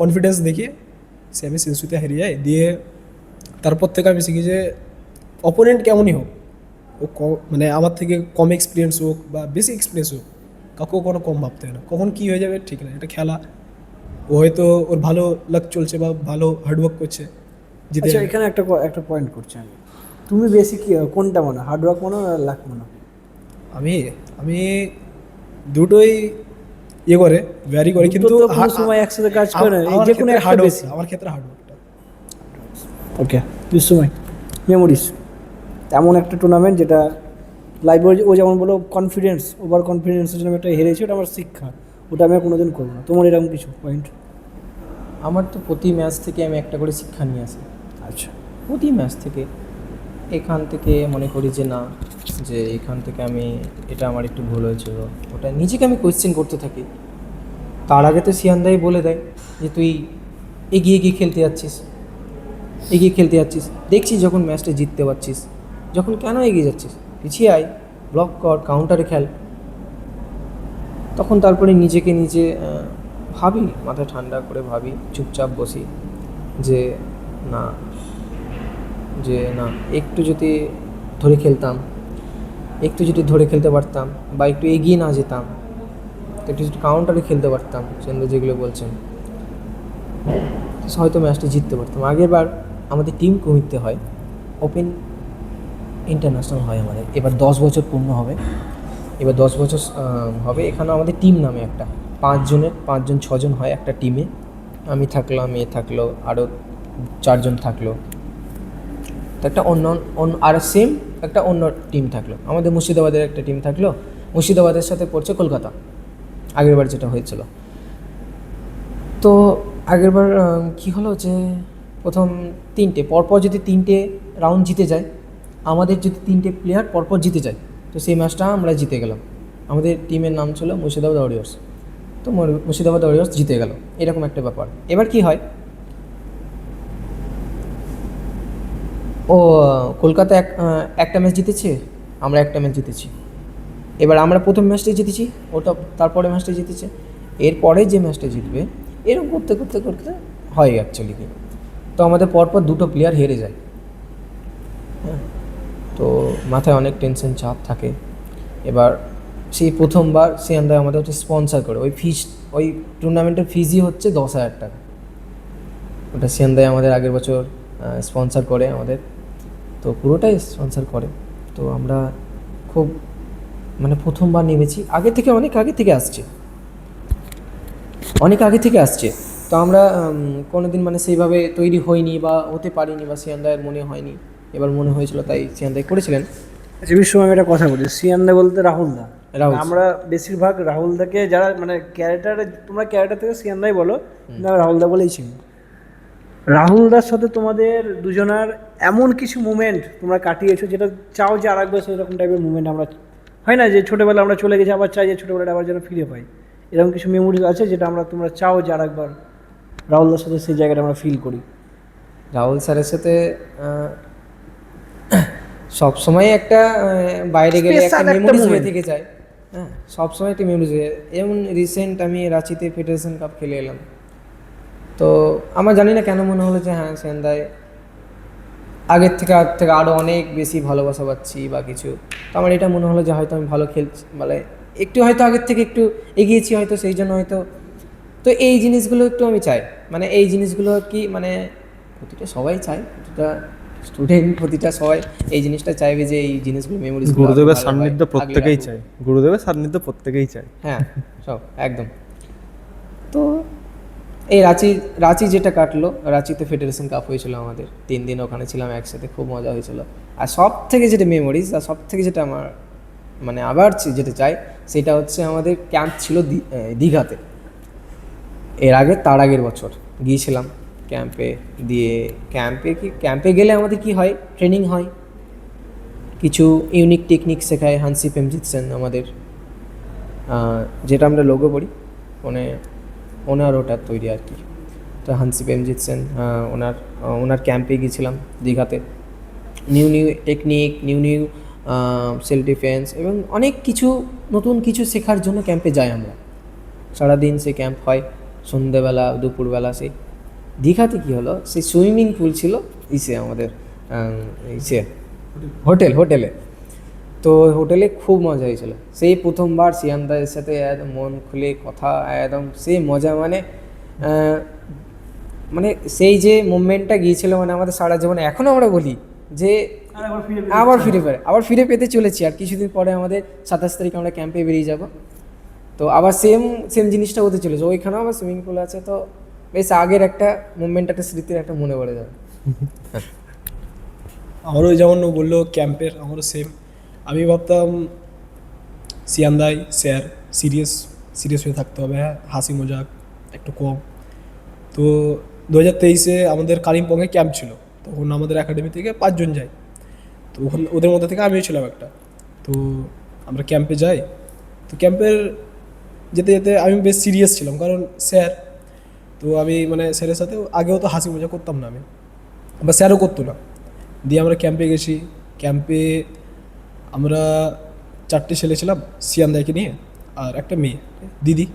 কনফিডেন্স দেখিয়ে সে আমি সেন্সুতে হেরে যাই। দিয়ে তারপর থেকে আমি শিখি যে অপোনেন্ট কেমনই হোক, ও মানে আমার থেকে কম এক্সপিরিয়েন্স হোক বা বেশি এক্সপিরিয়েন্স হোক, কাউকেও কোনো কম ভাবতে হয় না, কখন কী হয়ে যাবে ঠিক না, এটা খেলা। ও হয়তো ওর ভালো লাক চলছে বা ভালো হার্ডওয়ার্ক করছে, জিতে আচ্ছা, যাবে। এখানে একটা পয়েন্ট করছি আমি, তুমি বেশি কি কোনটা মনে, হার্ডওয়ার্ক মনে না লাক মনে? আমি দুটোই ইয়ে করে ভ্যারি করে, কিন্তু দুটো তো কোনো সময় একসাথে কাজ করে না, এই যে কোনো একটা হার্ডওয়ার্ক, বেশি। আমার ক্ষেত্রে হার্ডওয়ার্কটা। ওকে, বিশ্বময় মেমোরিজ, এমন একটা টুর্নামেন্ট যেটা লাইভ, ও যেমন বলো কনফিডেন্স, ওভার কনফিডেন্সের জন্য আমি একটা হেরেছি, ওটা আমার শিক্ষা, ওটা আমি আর কোনোদিন করবো না। তোমার এরকম কিছু পয়েন্ট? আমার তো প্রতি ম্যাচ থেকে আমি একটা করে শিক্ষা নিয়ে আসি, আচ্ছা, প্রতি ম্যাচ থেকে। এখান থেকে মনে করি যে না, যে এখান থেকে আমি এটা আমার একটু ভুল হয়েছিল, ওটা নিজেকে আমি কোয়েশ্চেন করতে থাকি। তার আগে তো সিয়ানদাই বলে দেয় যে তুই এগিয়ে গিয়ে খেলতে যাচ্ছিস, এগিয়ে খেলতে যাচ্ছিস, দেখছিস যখন ম্যাচটা জিততে পারছিস, যখন কেন এগিয়ে যাচ্ছিস, পিছিয়ে আয়, ব্লক কর, কাউন্টারে খেল। তখন তারপরে নিজেকে নিজে ভাবি, মাথা ঠান্ডা করে ভাবি, চুপচাপ বসি যে না, একটু যদি ধরে খেলতাম একটু যদি ধরে খেলতে পারতাম বা একটু এগিয়ে না যেতাম, একটু যদি কাউন্টারে খেলতে পারতাম সেন্দু যেগুলো বলছেন, হয়তো ম্যাচটা জিততে পারতাম। আগেরবার আমাদের টিম কমিতে হয়, ওপেন ইন্টারন্যাশনাল হয় আমাদের, এবার 10 বছর পূর্ণ হবে, এবার 10 বছর হবে। এখানে আমাদের টিম নামে একটা 5জন 6জন হয় একটা টিমে, আমি থাকলাম, এ থাকলো, আরও 4জন থাকলো, তো একটা অন্য আর সেম একটা অন্য টিম থাকলো। আমাদের মুর্শিদাবাদের একটা টিম থাকলো, মুর্শিদাবাদের সাথে পড়ছে কলকাতা, আগেরবার যেটা হয়েছিল। তো আগেরবার কী হলো যে প্রথম পরপর যদি 3টে রাউন্ড জিতে যায়, আমাদের যদি 3টে প্লেয়ার পরপর জিতে যায়, তো সেই ম্যাচটা আমরা জিতে গেলাম। আমাদের টিমের নাম ছিল মুর্শিদাবাদ ওয়ারিয়র্স, তো মুর্শিদাবাদ ওয়ারিয়র্স জিতে গেল, এরকম একটা ব্যাপার। এবার কি হয়, ও কলকাতা একটা ম্যাচ জিতেছে, আমরা একটা ম্যাচ জিতেছি। এবার আমরা প্রথম ম্যাচটাই জিতেছি, ওটা তারপরে ম্যাচটা জিতেছে, এরপরে যে ম্যাচটা জিতবে, এরকম করতে করতে করতে হয় অ্যাকচুয়ালি কি। তো আমাদের পরপর 2টো প্লেয়ার হেরে যায়, হ্যাঁ, তো মাথায় অনেক টেনশন চাপ থাকে। এবার সেই প্রথমবার সে আমরা আমাদের হচ্ছে স্পন্সার করে, ওই টুর্নামেন্টের ফিজই হচ্ছে 10,000 টাকা। ওটা সিয়ান্দায় আমাদের আগের বছর স্পন্সার করে আমাদের, তো পুরোটাই স্পন্সার করে। তো আমরা খুব মানে প্রথমবার নেমেছি, অনেক আগে থেকে আসছে। তো আমরা কোনো দিন মানে সেইভাবে তৈরি হইনি বা হতে পারিনি, বা সিয়ান্দায়ের মনে হয়নি, এবার মনে হয়েছিল তাই সিয়ান্দায় করেছিলেন। আচ্ছা বিশ্বম, আমি একটা কথা বলি, সিয়ান্দা বলতে রাহুল দা, রাহুল। আমরা বেশিরভাগ রাহুল দাকে যারা মানে ক্যারেক্টারে, তোমরা ক্যারেক্টার থেকে সিয়ান্দাই বলো, কিন্তু আমরা রাহুল দা বলেই চিনি। রাহুল দার সাথে তোমাদের দুজনার এমন কিছু মুমেন্ট তোমরা কাটিয়েছো যেটা চাও যে আরেকবার সেরকম টাইপের মুমেন্ট আমরা, হয় না যে ছোটোবেলা আমরা চলে গেছি, আবার চাই যে ছোটোবেলাটা আবার যেন ফিরে পাই, এরকম কিছু মেমোরিজ আছে যেটা তোমরা চাও যে আরেকবার রাহুল দার সাথে সেই জায়গাটা আমরা ফিল করি? রাহুল স্যারের সাথে সব সময় একটা বাইরে গেলে একটা Special একটা মেমোরিজ হয়ে moment। থেকে যায়, হ্যাঁ, সবসময় একটা মেমোরিজ হয়ে। যেমন রিসেন্ট আমি রাঁচিতে ফেডারেশন কাপ খেলে এলাম, তো আমার জানি না কেন মনে হলো যে হ্যাঁ সন্ধ্যায় আগের থেকে আরও অনেক বেশি ভালোবাসা পাচ্ছি বা কিছু। তো আমার এটা মনে হলো যে হয়তো আমি ভালো খেলছি, মানে একটু হয়তো আগের থেকে একটু এগিয়েছি হয়তো, সেই জন্য হয়তো। তো এই জিনিসগুলো একটু আমি চাই, মানে এই জিনিসগুলো কি মানে প্রতিটা সবাই চায়, প্রতিটা স্টুডেন্ট, প্রতিটা সবাই এই জিনিসটা চাইবে যে এই জিনিসগুলো মেমোরিজ, গুরুদেবের সান্নিধ্য প্রত্যেকেই চায়, গুরুদেবের সান্নিধ্য প্রত্যেকেই চায়। হ্যাঁ, সব একদম। তো এই রাঁচি যেটা কাটলো, রাঁচিতে ফেডারেশন কাপ হয়েছিল আমাদের, 3 দিন ওখানে ছিলাম একসাথে, খুব মজা হয়েছিল। আর সব থেকে যেটা মেমোরিজ, আর সব থেকে যেটা আমার মানে আবার যেটা চাই, সেটা হচ্ছে আমাদের ক্যাম্প ছিল দীঘাতে। তার আগের বছর গিয়েছিলাম ক্যাম্পে গেলে আমাদের কি হয়, ট্রেনিং হয়, কিছু ইউনিক টেকনিক শেখায় হানসি পেমজিৎসেন আমাদের, যেটা আমরা লোগো পড়ি, মানে ওনার ওটা তৈরি আর কি। তো হানসি পেমজিৎসেন ওনার ক্যাম্পে গিয়েছিলাম দীঘাতে। New technique, new self defence এবং অনেক কিছু নতুন কিছু শেখার জন্য ক্যাম্পে যাই আমরা। সারাদিন সেই ক্যাম্প হয়, সন্ধ্যেবেলা দুপুরবেলা। সেই দীঘাতে কী হলো, সেই সুইমিং পুল ছিল আমাদের হোটেলে। তো হোটেলে খুব মজা হয়েছিল, সেই প্রথমবার সিয়ান্দার সাথে একদম মন খুলে কথা, একদম সেই মজা, মানে সেই যে মুভমেন্টটা গিয়েছিল, মানে আমাদের সারা জীবনে এখনও আমরা বলি যে আবার ফিরে পেতে চলেছি। আর কিছুদিন পরে আমাদের 27 তারিখ আমরা ক্যাম্পে বেরিয়ে যাব, তো আবার সেম জিনিসটা হতে চলেছে, ওইখানেও আবার সুইমিং পুল আছে। তো বেশ আগের একটা মুভমেন্ট, একটা স্মৃতির একটা মনে পড়ে যাবে। আমারও যেমন ও বললো ক্যাম্পের, আমারও সেম। আমি ভাবতাম সিয়ান্দাই স্যার সিরিয়াস হয়ে থাকতে হবে, হ্যাঁ, হাসি মজাক একটু কম। তো 2023-এ আমাদের কালিম্পংয়ে ক্যাম্প ছিল, তখন আমাদের একাডেমি থেকে 5 জন যায়, তো ওদের মধ্যে থেকে আমিও ছিলাম একটা। তো আমরা ক্যাম্পে যাই, তো ক্যাম্পের যেতে যেতে আমি বেশ সিরিয়াস ছিলাম, কারণ স্যার, তো আমি মানে স্যারের সাথে আগেও তো হাসি মজা করতাম না আমি, বা স্যারও করতো না। দিয়ে আমরা ক্যাম্পে গেছি, ক্যাম্পে আমরা 4টে ছেলে ছিলাম সিয়ান্দাইকে নিয়ে, আর একটা মেয়ে দিদি।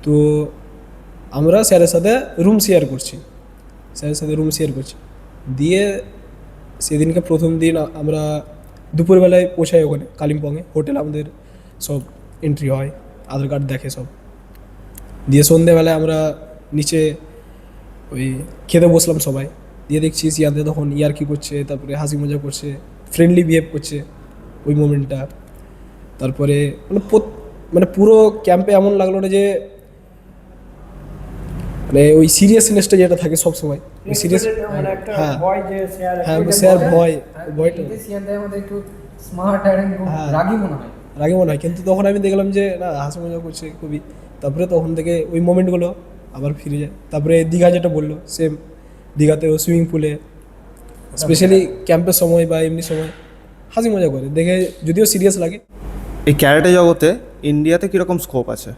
তো আমরা স্যারের সাথে রুম শেয়ার করছি, দিয়ে সেদিনকে প্রথম দিন আমরা দুপুরবেলায় পৌঁছায় ওখানে কালিম্পংয়ে, হোটেল আমাদের সব এন্ট্রি হয়, আধার কার্ড দেখে সব, দিয়ে সন্ধ্যেবেলায় আমরা নিচে ওই খেতে বসলাম সবাই, দিয়ে দেখছি সিয়ান্তে তখন ইয়ার্কি করছে, তারপরে হাসি মজা করছে, ফ্রেন্ডলি বিহেভ করছে ওই মোমেন্টটা। তারপরে মানে পুরো ক্যাম্পে এমন লাগলো না যে মানে ওই সিরিয়াসনেসটা যেটা থাকে সব সময়, ওই সিরিয়াস, মানে একটা হ্যাঁ ভয় যে স্যার হ্যাঁ স্যার ভয়টা আমাদের একটু স্মার্ট আর হ্যাঁ। রাগী মনে হয়। রাগে মনে হয়, কিন্তু তখন আমি দেখলাম যে না হাসি মজা করছে খুবই। তারপরে তখন থেকে ওই মোমেন্টগুলো আবার ফিরে যায়। তারপরে দীঘা যেটা বললো সেম, দীঘাতেও সুইমিং পুলে স্পেশালি ক্যাম্পের সময় বা এমনি সময় হাসি মজা করে দেখে, যদিও সিরিয়াস লাগে। এই ক্যারাটে জগতে ইন্ডিয়াতে কীরকম স্কোপ আছে,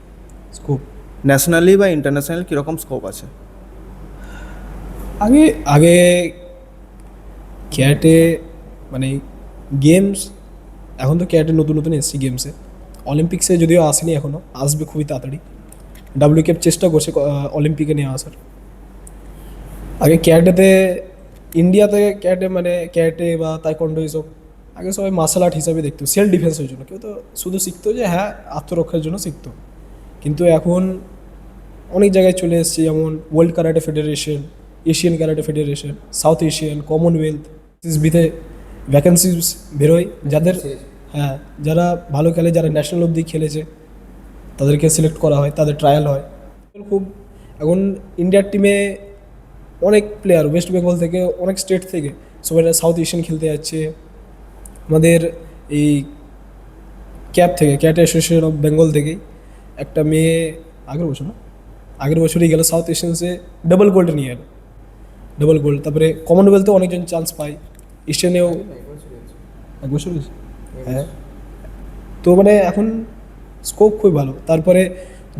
স্কোপ ন্যাশনালি বা ইন্টারন্যাশনালি কীরকম স্কোপ আছে? আগে আগে ক্যারাটে মানে গেমস, এখন তো ক্যারাটে নতুন নতুন এসছে গেমসে, অলিম্পিক্সে যদিও আসেনি এখনও, আসবে খুবই তাড়াতাড়ি। WCAF চেষ্টা করছে অলিম্পিকে নিয়ে আসার। আগে ক্যারাটেতে ইন্ডিয়াতে ক্যারাটে মানে ক্যারাটে বা তাইকন্ডো এসব আগে সবাই মার্শাল আর্ট হিসাবে দেখতো, সেলফ ডিফেন্সের জন্য, কেউ তো শুধু শিখতো যে হ্যাঁ আত্মরক্ষার জন্য শিখতো। কিন্তু এখন অনেক জায়গায় চলে এসেছে, যেমন World Karate Federation, Asian Karate Federation, South Asian, Commonwealth, এসবিতে ভ্যাকেন্সিস বেরোয়, যাদের হ্যাঁ যারা ভালো খেলে, যারা ন্যাশনাল অবধি খেলেছে তাদেরকে সিলেক্ট করা হয়, তাদের ট্রায়াল হয়। খুব এখন ইন্ডিয়ার টিমে অনেক প্লেয়ার ওয়েস্ট বেঙ্গল থেকে, অনেক স্টেট থেকে সবাই সাউথ এশিয়ান খেলতে যাচ্ছে। আমাদের এই ক্যারাটে অ্যাসোসিয়েশন অফ বেঙ্গল থেকেই একটা মেয়ে আগের বছরই গেল সাউথ এশিয়ানসে, ডাবল গোল্ড নিয়ে এলো, ডাবল গোল্ড। তারপরে কমনওয়েলথেও অনেকজন চান্স পায়, এশিয়ানেও 1 বছর হয়েছে। হ্যাঁ, তো মানে এখন স্কোপ খুবই ভালো। তারপরে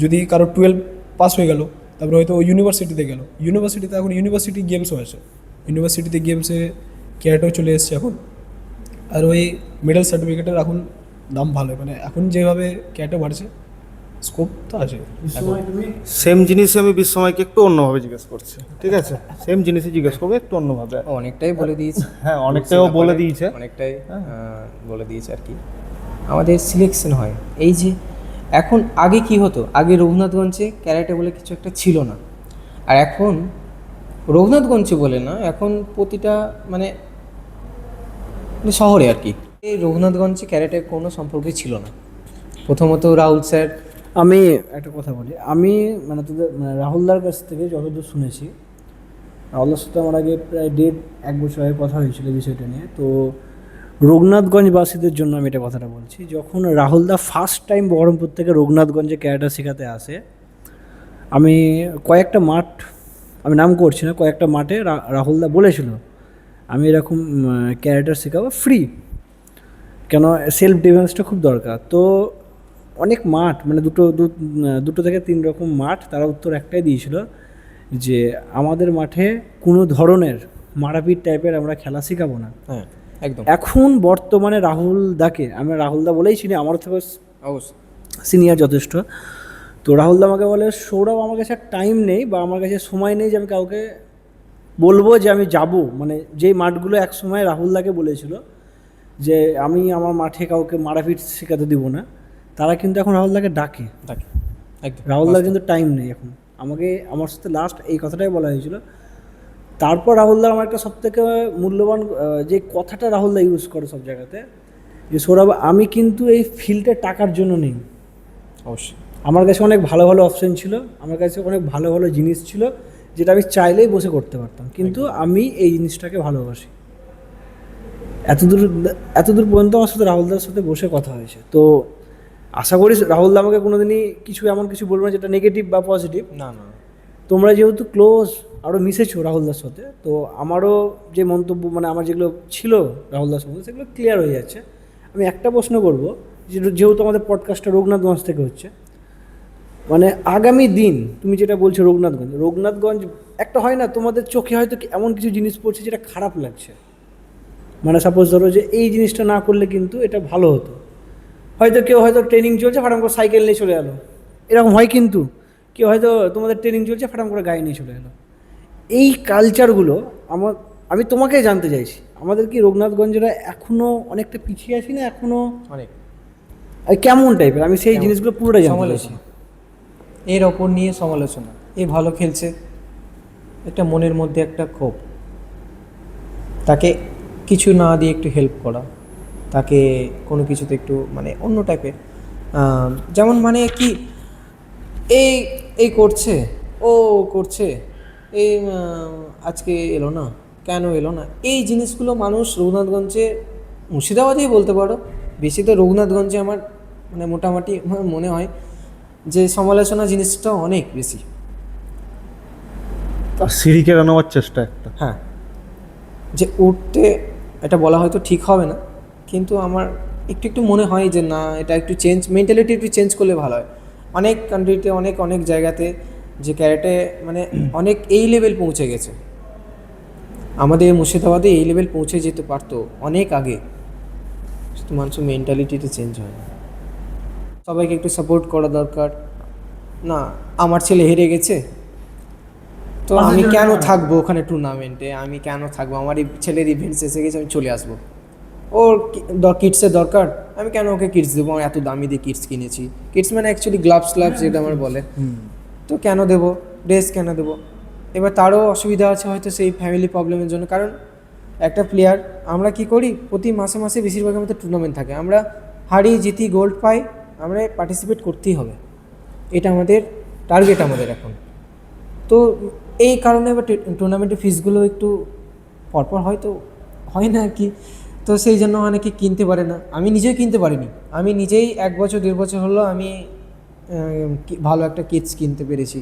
যদি কারো 12 পাস হয়ে গেল, তারপরে হয়তো ইউনিভার্সিটিতে গেল, ইউনিভার্সিটিতে এখন ইউনিভার্সিটি গেমসও আছে, ইউনিভার্সিটিতে গেমসে ক্যারাটেও চলে এসছে এখন। আর ওই মেডেল সার্টিফিকেটের এখন দাম ভালো, মানে এখন যেভাবে ক্যারাটে বাড়ছে স্কোপ তো আছে। সেম জিনিসই আমি বিশ্বময়কে একটু অন্যভাবে জিজ্ঞেস করছি, ঠিক আছে? সেম জিনিসই জিজ্ঞেস করবো একটু অন্যভাবে। অনেকটাই বলে দিয়েছি, হ্যাঁ, অনেকটাইও বলে দিয়েছে। অনেকটাই বলে দিয়েছে আর কি। আমাদের সিলেকশন হয় এই যে, এখন আগে কি হতো, আগে রঘুনাথগঞ্জে ক্যারাটে বলে কিছু একটা ছিল না, আর এখন রঘুনাথগঞ্জে বলে না, এখন প্রতিটা মানে শহরে আর কি। এই রঘুনাথগঞ্জে ক্যারাটের কোনো সম্পর্কই ছিল না। প্রথমত রাহুল স্যার, আমি একটা কথা বলি, আমি মানে তোদের মানে রাহুলদার কাছ থেকে যতদূর শুনেছি, রাহুলদার সাথে আমার আগে প্রায় 1.5 বছর আগে কথা হয়েছিল বিষয়টা নিয়ে। তো রঘুনাথগঞ্জবাসীদের জন্য আমি এটা কথাটা বলছি, যখন রাহুলদা ফার্স্ট টাইম বহরমপুর থেকে রঘুনাথগঞ্জে ক্যারাটে শেখাতে আসে, আমি কয়েকটা মাঠ, আমি নাম করছি না, কয়েকটা মাঠে রাহুলদা বলেছিল আমি এরকম ক্যারাটে শেখাবো ফ্রি, কেন সেলফ ডিফেন্সটা খুব দরকার। তো অনেক মাঠ মানে দুটো থেকে 3 রকম মাঠ, তারা উত্তর একটাই দিয়েছিল যে আমাদের মাঠে কোনো ধরনের মারাপিট টাইপের আমরা খেলা শেখাবো না। হ্যাঁ একদম। এখন বর্তমানে রাহুলদাকে আমি রাহুলদা বলেই চিনি, আমার থেকে অবশ্যই সিনিয়র যথেষ্ট। তো রাহুলদা আমাকে বলে, সৌরভ আমার কাছে টাইম নেই বা আমার কাছে সময় নেই যে আমি কাউকে বলবো যে আমি যাব, মানে যেই মাঠগুলো এক সময় রাহুলদাকে বলেছিল যে আমি আমার মাঠে কাউকে মারাপিট শেখাতে দিব না, তারা কিন্তু এখন রাহুলদাকে ডাকে। একদম রাহুলদার কিন্তু টাইম নেই এখন। আমার সাথে লাস্ট এই কথাটাই বলা হয়েছিল। তারপর রাহুলদার আমার একটা সবথেকে মূল্যবান যে কথাটা রাহুলদা ইউজ করে সব জায়গাতে, যে সৌরভ আমি কিন্তু এই ফিল্ডে টাকার জন্য নেই, অবশ্যই আমার কাছে অনেক ভালো ভালো অপশন ছিল, আমার কাছে অনেক ভালো ভালো জিনিস ছিল যেটা আমি চাইলেই বসে করতে পারতাম, কিন্তু আমি এই জিনিসটাকে ভালোবাসি। এতদূর পর্যন্ত আমার সাথে রাহুলদার সাথে বসে কথা হয়েছে। তো আশা করি রাহুলদা আমাকে কোনোদিনই এমন কিছু বলবে না যেটা নেগেটিভ বা পজিটিভ। না না, তোমরা যেহেতু ক্লোজ, আরও মিশেছো রাহুলদার সাথে, তো আমারও যে মন্তব্য মানে আমার যেগুলো ছিল রাহুলদার সাথে সেগুলো ক্লিয়ার হয়ে যাচ্ছে। আমি একটা প্রশ্ন করব, যেহেতু আমাদের পডকাস্টটা রঘুনাথগঞ্জ থেকে হচ্ছে, মানে আগামী দিন তুমি যেটা বলছো রঘুনাথগঞ্জ একটা হয় না, তোমাদের চোখে হয়তো এমন কিছু জিনিস পড়ছে যেটা খারাপ লাগছে, মানে সাপোজ ধরো যে এই জিনিসটা না করলে কিন্তু এটা ভালো হতো, হয়তো কেউ হয়তো ট্রেনিং চলছে ফাটাম করে সাইকেল নিয়ে চলে গেলো, এরকম হয়, কিন্তু কেউ হয়তো তোমাদের ট্রেনিং চলছে ফাটাম করে গাড়ি নিয়ে চলে গেলো। এই কালচারগুলো আমি তোমাকে জানতে চাইছি, আমাদের কি রঘুনাথগঞ্জেরা এখনও অনেকটা পিছিয়ে আছি না এখনও অনেক কেমন টাইপের? আমি সেই কেমন? জিনিসগুলো পুরোটা জানতে চাইছি। সমালোচনা, এর ওপর নিয়ে সমালোচনা, এ ভালো খেলছে, একটা মনের মধ্যে একটা ক্ষোভ, তাকে কিছু না দিয়ে একটু হেল্প করা, তাকে কোনো কিছুতে একটু মানে অন্য টাইপের, যেমন মানে কি এই এই করছে, ও করছে, এই আজকে এলো না, কেন এলো না, এই জিনিসগুলো মানুষ রঘুনাথগঞ্জে, মুর্শিদাবাদেই বলতে পারো, বেশি তো রঘুনাথগঞ্জে আমার মানে মোটামুটি আমার মনে হয় যে সমালোচনা জিনিসটা অনেক বেশি। আর সিঁড়ি কেড়ে নেওয়ার চেষ্টা একটা। হ্যাঁ, যে উঠতে, এটা বলা হয়তো ঠিক হবে না, কিন্তু আমার একটু একটু মনে হয় যে না, এটা একটু চেঞ্জ, মেন্টালিটি একটু চেঞ্জ করলে ভালো হয়। অনেক কান্ট্রিতে অনেক অনেক জায়গাতে যে ক্যারেটে মানে অনেক এই লেভেল পৌঁছে গেছে, আমাদের মুর্শিদাবাদে এই লেভেল পৌঁছে যেতে পারতো অনেক আগে, শুধু মানুষের মেন্টালিটিটা চেঞ্জ হয় না। সবাইকে একটু সাপোর্ট করা দরকার। না, আমার ছেলে হেরে গেছে তো আমি কেন থাকবো ওখানে টুর্নামেন্টে, আমি কেন থাকবো, আমার এই ছেলের ইভেন্টস এসে গেছে, আমি চলে আসবো, ওর কিটসের দরকার, আমি কেন ওকে কিটস দেবো, এত দামি দিয়ে কিটস কিনেছি, কিটস মানে অ্যাকচুয়ালি গ্লাভস যেটা আমার বলে, তো কেন দেবো, ড্রেস কেন দেবো। এবার তারও অসুবিধা আছে হয়তো সেই ফ্যামিলি প্রবলেমের জন্য, কারণ একটা প্লেয়ার, আমরা কি করি, প্রতি মাসে মাসে বেশিরভাগ আমাদের টুর্নামেন্ট থাকে, আমরা হারি জিতি গোল্ড পাই, আমরা পার্টিসিপেট করতেই হবে, এটা আমাদের টার্গেট আমাদের এখন। তো এই কারণে এবার টুর্নামেন্টের ফিসগুলো একটু পরপর হয়তো হয় না আর কি, তো সেই জন্য অনেকে কিনতে পারে না, আমি নিজেই কিনতে পারিনি, আমি নিজেই 1 বছর 1.5 বছর হলো আমি ভালো একটা কিটস কিনতে পেরেছি,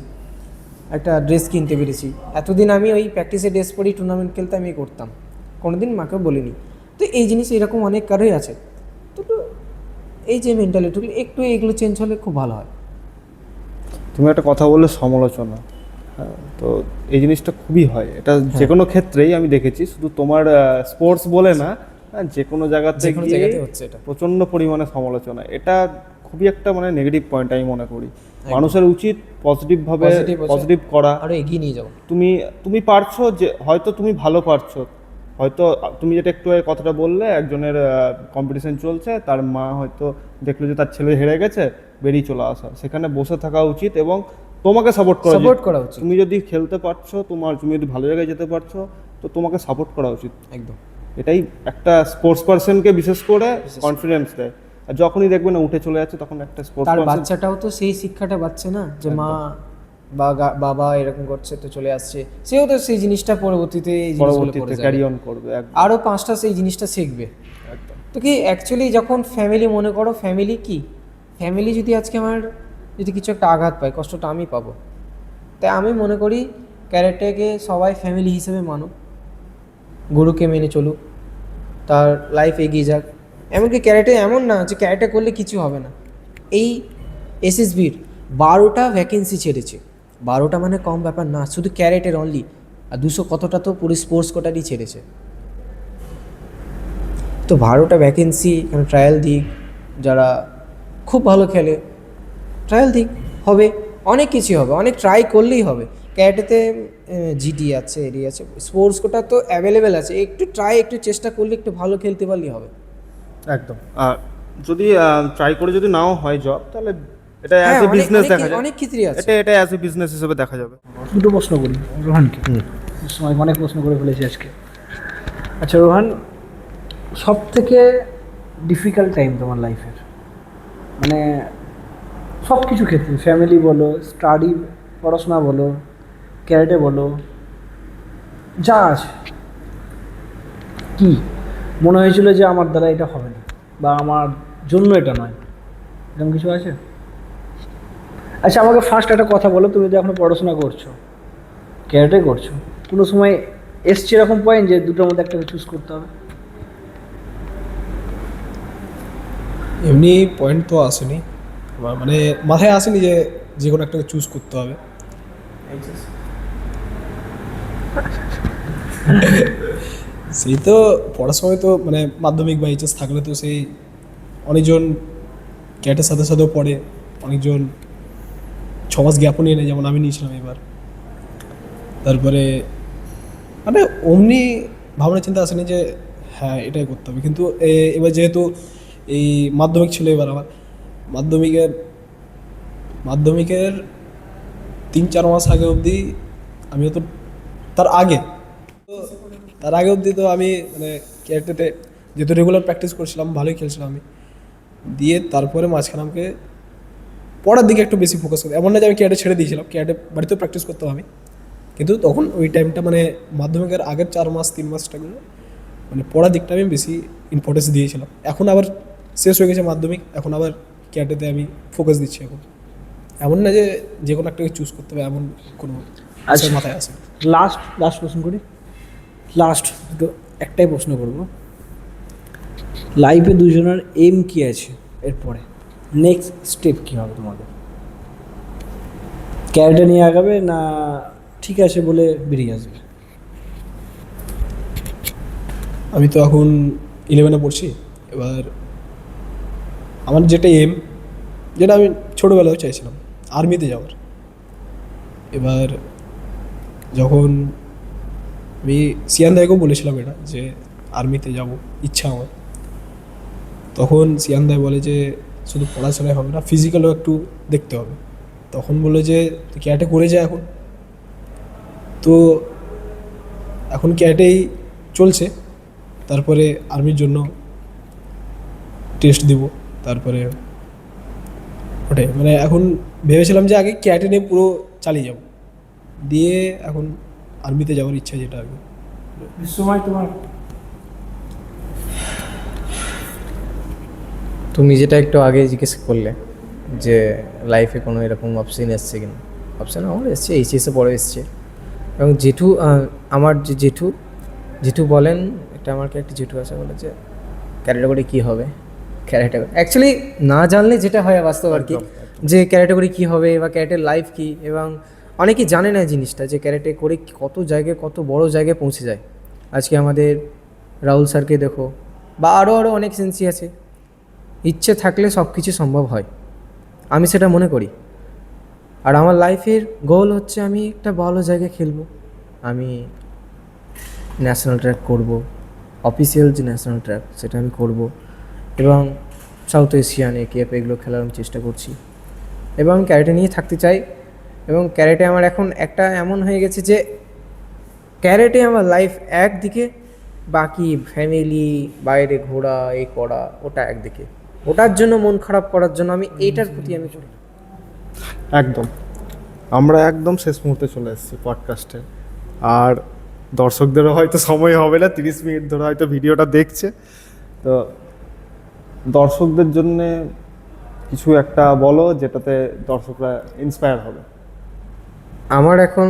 একটা ড্রেস কিনতে পেরেছি। এতদিন আমি ওই প্র্যাকটিসে ড্রেস পরেই টুর্নামেন্ট খেলতে আমি করতাম, কোনোদিন মাকেও বলিনি। তো এই জিনিস এরকম অনেক কারোই আছে, তো এই যে মেন্টালিটিগুলো একটু এগুলো চেঞ্জ হলে খুব ভালো হয়। তুমি একটা কথা বললে সমালোচনা, হ্যাঁ, তো এই জিনিসটা খুবই হয়, এটা যে কোনো ক্ষেত্রেই আমি দেখেছি, শুধু তোমার স্পোর্টস বলে না, যে কোনো জায়গাতে হচ্ছে এটা প্রচণ্ড পরিমাণে সমালোচনা, এটা খুবই একটা মানে নেগেটিভ পয়েন্ট আমি মনে করি। মানুষের উচিত পজিটিভভাবে পজিটিভ করা, আরও এগিয়ে নিয়ে যাও। তুমি পারছো, যে হয়তো তুমি ভালো পারছো, হয়তো তুমি যেটা একটু আগে কথাটা বললে, একজনের কম্পিটিশন চলছে, তার মা হয়তো দেখলো যে তার ছেলে হেরে গেছে, বেরিয়ে চলে আসা, সেখানে বসে থাকা উচিত এবং তোমাকে সাপোর্ট করা উচিত। তুমি যদি খেলতে পারছো, তুমি যদি ভালো জায়গায় যেতে পারছো, তো তোমাকে সাপোর্ট করা উচিত। একদম, এটাই একটা স্পোর্টস পার্সনকে বিশেষ করে কনফিডেন্স দেয়। আর যখনই দেখবে না উঠে চলে যাচ্ছে, তখন একটা স্পোর্টস তার পার্সন, বাচ্চাটাও তো সেই শিক্ষাটা পাচ্ছে না, যে মা বা বাবা এরকম করছে তো চলে আসছে, সেও তো সেই জিনিসটা পরবর্তীতে ক্যারি অন করবে, আরও 5টা সেই জিনিসটা শিখবে। তো কি অ্যাকচুয়ালি যখন ফ্যামিলি, মনে করো ফ্যামিলি কি, ফ্যামিলি যদি আজকে আমার যদি কিছু একটা আঘাত পায়, কষ্টটা আমি পাবো, তাই আমি মনে করি ক্যারেক্টারকে সবাই ফ্যামিলি হিসেবে মানুক, গুরুকে মেনে চলুক, তার লাইফ এগিয়ে যাক। এমনকি ক্যারেটে এমন না যে ক্যারেটে করলে কিছু হবে না, এই এসএসবির 12টা ভ্যাকেন্সি ছেড়েছে, 12টা মানে কম ব্যাপার না, শুধু ক্যারেটের অনলি, আর 200 কতটা তো পুরো স্পোর্টস কোটারই ছেড়েছে। তো 12টা ভ্যাকেন্সি, এখানে ট্রায়াল দিক, যারা খুব ভালো খেলে ট্রায়াল দিক, হবে অনেক কিছু হবে, অনেক ট্রাই করলেই হবে। ক্যারেটেতে জিডি আছে, এরি আছে, স্পোর্টস কোটা তো অ্যাভেলেবেল আছে, একটু ট্রাই, একটু চেষ্টা করলে, একটু ভালো খেলতে পারলেই হবে। একদম। আর যদি ট্রাই করে যদি নাও হয় জব, তাহলে এটা অ্যাজ এ বিজনেস দেখা যায়, অনেক ক্ষেত্রেই আছে, এটা অ্যাজ এ বিজনেস হিসেবে দেখা যাবে। দুটো প্রশ্ন করি রোহানকে, সময় অনেক প্রশ্ন করে ফেলেছি আজকে। আচ্ছা রোহান, সব থেকে ডিফিকাল্ট টাইম তোমার লাইফের, মানে সব কিছু ক্ষেত্রে, ফ্যামিলি বলো, স্টাডি, পড়াশোনা বলো, ক্যারেটে বলো, যা আছে, কি মনে হয়েছিল যে আমার দ্বারা এটা হবে না, বা আমার জন্য এটা নয়, এরকম কিছু আছে? আচ্ছা আমাকে ফার্স্ট একটা কথা বলো, তুমি তো এখন পড়াশোনা করছো, ক্যারেটে করছো, কোনো সময় এসছে এরকম পয়েন্ট যে দুটোর মধ্যে একটা চুজ করতে হবে? এমনি পয়েন্ট তো আসেনি, মানে মাথায় আসেনি যে যে কোনো একটাকে চুজ করতে হবে। সেই তো পড়ার সময় তো মানে মাধ্যমিক বা এইচএস থাকলে তো সেই অনেকজন ক্যাটের সাথে সাথেও পড়ে, অনেকজন 6 মাস গ্যাপও নিয়ে নেয়, যেমন আমি নিয়েছিলাম এবার। তারপরে মানে অমনি ভাবনা চিন্তা আসেনি যে হ্যাঁ এটাই করতে হবে, কিন্তু এবার যেহেতু এই মাধ্যমিক ছিল, এবার আমার মাধ্যমিকের 3-4 মাস আগে অবধি আমিও তো তার আগে অবধি তো আমি মানে ক্যারেটেতে যেহেতু রেগুলার প্র্যাকটিস করছিলাম, ভালোই খেলছিলাম আমি, দিয়ে তারপরে মাঝখানে আমাকে পড়ার দিকে একটু বেশি ফোকাস করতে, এমন না যে আমি ক্যারেটে ছেড়ে দিয়েছিলাম, ক্যারেটে বাড়িতেও প্র্যাকটিস করতাম আমি, কিন্তু তখন ওই টাইমটা মানে মাধ্যমিকের আগের 4 মাস 3 মাসটাগুলো মানে পড়ার দিকটা আমি বেশি ইম্পর্টেন্স দিয়েছিলাম। এখন আবার শেষ হয়ে গেছে মাধ্যমিক, এখন আবার ক্যারেটেতে আমি ফোকাস দিচ্ছি। এখন এমন না যে যে কোনো একটাকে চুজ করতে হবে, এমন কোনো আচ্ছা। মাথায় আসে। লাস্ট প্রশ্ন করি, লাস্ট তো একটাই প্রশ্ন করবো, লাইফে দুজনের এম কি আছে, এরপরে নেক্সট স্টেপ কী হবে তোমাদের? ক্যারেটে নিয়ে আগাবে না ঠিক আছে বলে বেরিয়ে আসবে? আমি তো এখন 11-এ পড়ছি, এবার আমার যেটা এম, যেটা আমি ছোটোবেলায় চাইছিলাম আর্মিতে যাওয়ার, এবার যখন আমি সিয়ান দাইকেও বলেছিলাম এটা যে আর্মিতে যাব ইচ্ছা আমার, তখন সিয়ান দাই বলে যে শুধু পড়াশোনায় হবে না, ফিজিক্যালও একটু দেখতে হবে। তখন বলে যে তুই ক্যারেটে করে যা এখন। তো এখন ক্যারেটেই চলছে, তারপরে আর্মির জন্য টেস্ট দিব, তারপরে ওটাই মানে এখন ভেবেছিলাম যে আগে ক্যারেটে নিয়ে পুরো চালিয়ে যাব, দিয়ে এখন আর্মিতে যাওয়ার ইচ্ছা যেটা আগে। সময় তোমার তুমি যেটা একটু আগে জিজ্ঞেস করলে যে লাইফে কোনো এরকম অপশন এসছে কিনা, অপশন আমার এসছে, এইচএসে পরে এসছে। এবং জেঠু, আমার যে জেঠু বলেন, আমার একটা জেঠু আছে, বলে যে ক্যারেটে করে কী হবে, ক্যারেটে অ্যাকচুয়ালি না জানলে যেটা হয় বাস্তব আর কি, যে ক্যারেটে করে কী হবে বা ক্যারেটের লাইফ কী, এবং অনেকেই জানে না জিনিসটা যে ক্যারেটে করে কত জায়গায়, কত বড় জায়গায় পৌঁছে যায়। আজকে আমাদের রাহুল স্যারকে দেখো, বা আরও অনেক সেন্সি আছে, ইচ্ছে থাকলে সব কিছু সম্ভব হয়, আমি সেটা মনে করি। আর আমার লাইফের গোল হচ্ছে আমি একটা ভালো জায়গায় খেলবো, আমি ন্যাশনাল ট্র্যাক করব, অফিসিয়াল যে ন্যাশনাল ট্র্যাক সেটা আমি করব, এবং সাউথ এশিয়ান একেএফ এগুলো খেলার আমি চেষ্টা করছি, এবং আমি ক্যারেটে নিয়ে থাকতে চাই। এবং ক্যারেটে আমার এখন একটা এমন হয়ে গেছে যে ক্যারেটে আমার লাইফ একদিকে, বাকি ফ্যামিলি, বাইরে ঘোরা, এই করা, ওটা একদিকে। ওটার জন্য মন খারাপ করার জন্য আমি এইটার প্রতি আমি চলি। একদম, আমরা একদম শেষ মুহূর্তে চলে এসেছি পডকাস্টে, আর দর্শকদেরও হয়তো সময় হবে না, 30 মিনিট ধরে হয়তো ভিডিওটা দেখছে, তো দর্শকদের জন্যে কিছু একটা বলো যেটাতে দর্শকরা ইন্সপায়ার হবে। আমার এখন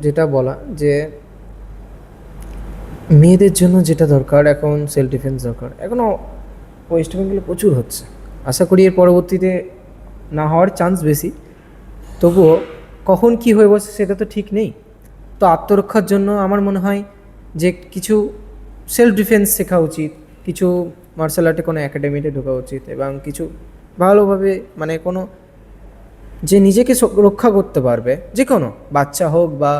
যেটা বলা যে মেয়েদের জন্য যেটা দরকার এখন সেলফ ডিফেন্স দরকার। এখনও ওয়েস্ট বেঙ্গলে প্রচুর হচ্ছে, আশা করি এর পরবর্তীতে না হওয়ার চান্স বেশি, তবুও কখন কি হয়ে বসে সেটা তো ঠিক নেই। তো আত্মরক্ষার জন্য আমার মনে হয় যে কিছু সেলফ ডিফেন্স শেখা উচিত, কিছু মার্শাল আর্টে কোনো একাডেমিতে ঢোকা উচিত, এবং কিছু ভালোভাবে মানে কোনো যে নিজেকে রক্ষা করতে পারবে, যে কোনো বাচ্চা হোক বা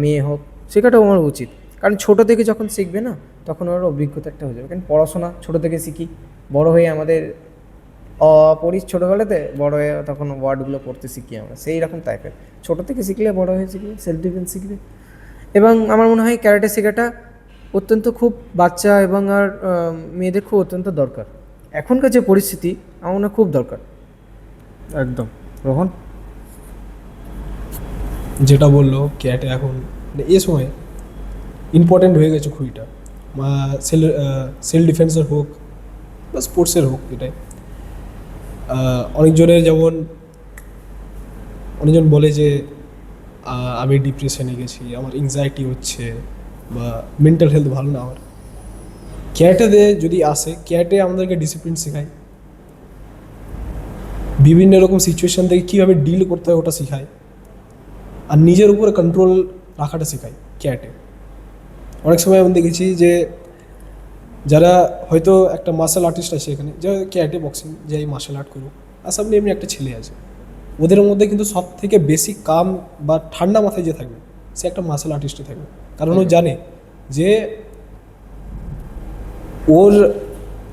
মেয়ে হোক, শেখাটাও আমার উচিত। কারণ ছোটো থেকে যখন শিখবে না, তখন ওর অভিজ্ঞতা একটা হয়ে যাবে। কারণ পড়াশোনা ছোটো থেকে শিখি, বড় হয়ে আমাদের পড়ি ছোটোবেলাতে, বড় হয়ে তখন ওয়ার্ডগুলো পড়তে শিখি আমরা, সেই রকম টাইপের। ছোটো থেকে শিখলে বড় হয়ে শিখবে, সেলফ ডিফেন্স শিখবে। এবং আমার মনে হয় ক্যারাটে শেখাটা অত্যন্ত খুব বাচ্চা এবং আর মেয়েদের খুব অত্যন্ত দরকার। এখনকার যে পরিস্থিতি আমার মনে হয় খুব দরকার। একদম। রোহন? যেটা বললো ক্যারেটে এখন মানে এ সময় ইম্পর্টেন্ট হয়ে গেছে খুবইটা, সেলফ ডিফেন্সের হোক বা স্পোর্টসের হোক, এটাই অনেকজনের যেমন অনেকজন বলে যে আমি ডিপ্রেশনে গেছি, আমার এংজাইটি হচ্ছে বা মেন্টাল হেলথ ভালো না আমার। ক্যারেটেতে যদি আসে, ক্যারেটে আমাদেরকে ডিসিপ্লিন শেখায়, বিভিন্ন রকম সিচুয়েশান থেকে কীভাবে ডিল করতে হয় ওটা শেখায়, আর নিজের উপরে কন্ট্রোল রাখাটা শেখায় ক্যারেটে। অনেক সময় আমি দেখেছি যে যারা হয়তো একটা মার্শাল আর্টিস্ট আছে এখানে, যে ক্যারেটে বক্সিং যে এই মার্শাল আর্ট করুক, আর সামনে এমনি একটা ছেলে আছে, ওদের মধ্যে কিন্তু সব থেকে বেশি কাম বা ঠান্ডা মাথায় যে থাকবে সে একটা মার্শাল আর্টিস্টে থাকবে। কারণ ও জানে যে ওর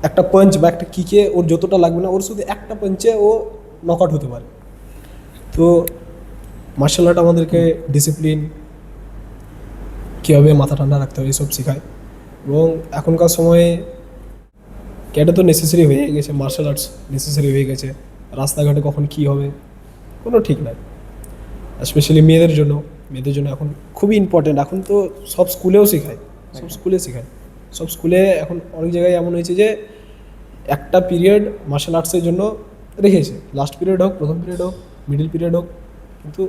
একটা পাঞ্চ বা একটা কিকে ওর যতটা লাগবে না, ওর শুধু একটা পাঞ্চে ও নকআউট হতে পারে। তো মার্শাল আর্ট আমাদেরকে ডিসিপ্লিন, কীভাবে মাথা ঠান্ডা রাখতে হবে এসব শেখায়। এবং এখনকার সময়ে ক্যাডে তো নেসেসারি হয়ে গেছে, মার্শাল আর্টস নেসেসারি হয়ে গেছে। রাস্তাঘাটে কখন কী হবে কোনো ঠিক নাই, স্পেশালি মেয়েদের জন্য এখন খুবই ইম্পর্টেন্ট। এখন তো সব স্কুলেও শেখায়, সব স্কুলে এখন অনেক জায়গায় এমন হয়েছে যে একটা পিরিয়ড মার্শাল আর্টসের জন্য রেখেছে, লাস্ট পিরিয়ড হোক, প্রথম পিরিয়ড হোক, মিডিল পিরিয়ড হোক, কিন্তু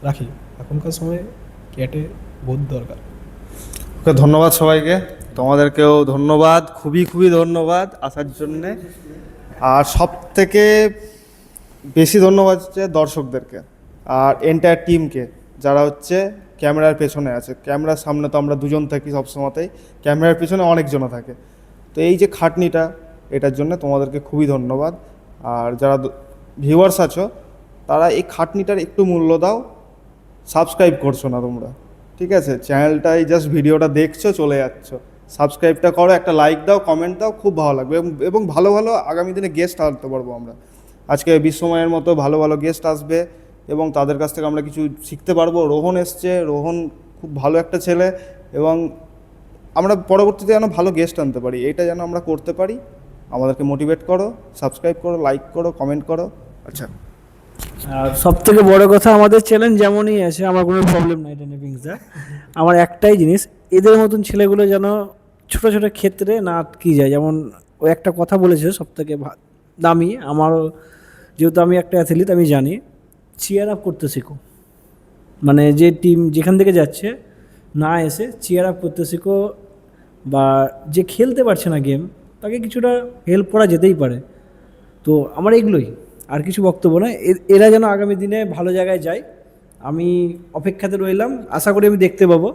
রাখি। এখনকার সময়ে ক্যাটে বহুত দরকার। ওকে, ধন্যবাদ সবাইকে, তোমাদেরকেও ধন্যবাদ, খুবই খুবই ধন্যবাদ আসার জন্যে। আর সব থেকে বেশি ধন্যবাদ হচ্ছে দর্শকদেরকে আর এন্টায়ার টিমকে, যারা হচ্ছে ক্যামেরার পেছনে আছে। ক্যামেরার সামনে তো আমরা দুজন থাকি সবসময়তেই, ক্যামেরার পেছনে অনেকজনও থাকে। তো এই যে খাটনিটা, এটার জন্য তোমাদেরকে খুবই ধন্যবাদ। আর যারা ভিউয়ার্স আছো, তারা এই খাটনিটার একটু মূল্য দাও। সাবস্ক্রাইব করছো না তোমরা, ঠিক আছে? চ্যানেলটাই জাস্ট ভিডিওটা দেখছো, চলে যাচ্ছ। সাবস্ক্রাইবটা করো, একটা লাইক দাও, কমেন্ট দাও, খুব ভালো লাগবে। এবং ভালো ভালো আগামী দিনে গেস্ট আনতে পারবো আমরা। আজকে বিশ্বময়ের মতো ভালো ভালো গেস্ট আসবে এবং তাদের কাছ থেকে আমরা কিছু শিখতে পারবো। রোহন এসছে, রোহন খুব ভালো একটা ছেলে, এবং আমরা পরবর্তীতে যেন ভালো গেস্ট আনতে পারি, এটা যেন আমরা করতে পারি। আমাদেরকে মোটিভেট করো, সাবস্ক্রাইব করো, লাইক করো, কমেন্ট করো। আচ্ছা, আর সব থেকে বড় কথা, আমাদের চ্যালেঞ্জ যেমনই আছে, আমার কোনো প্রবলেম নাই এটা নিয়ে পিংসদা। আমার একটাই জিনিস, এদের মতন ছেলেগুলো যেন ছোটো ছোটো ক্ষেত্রে না আটকে যায়। যেমন ও একটা কথা বলেছে সব থেকে দামি, আমারও যেহেতু আমি একটা অ্যাথলিট, আমি জানি, চিয়ার আপ করতে শেখো। মানে যে টিম যেখান থেকে যাচ্ছে না এসে চিয়ার আপ করতে শেখো, বা যে খেলতে পারছে না গেম, তাকে কিছুটা হেল্প করা যেতেই পারে। তো আমার এগুলোই, আর কিছু বক্তব্য নয়। এরা যেন আগামী দিনে ভালো জায়গায় যায়, আমি অপেক্ষাতে রইলাম। আশা করি আমি দেখতে পাবো।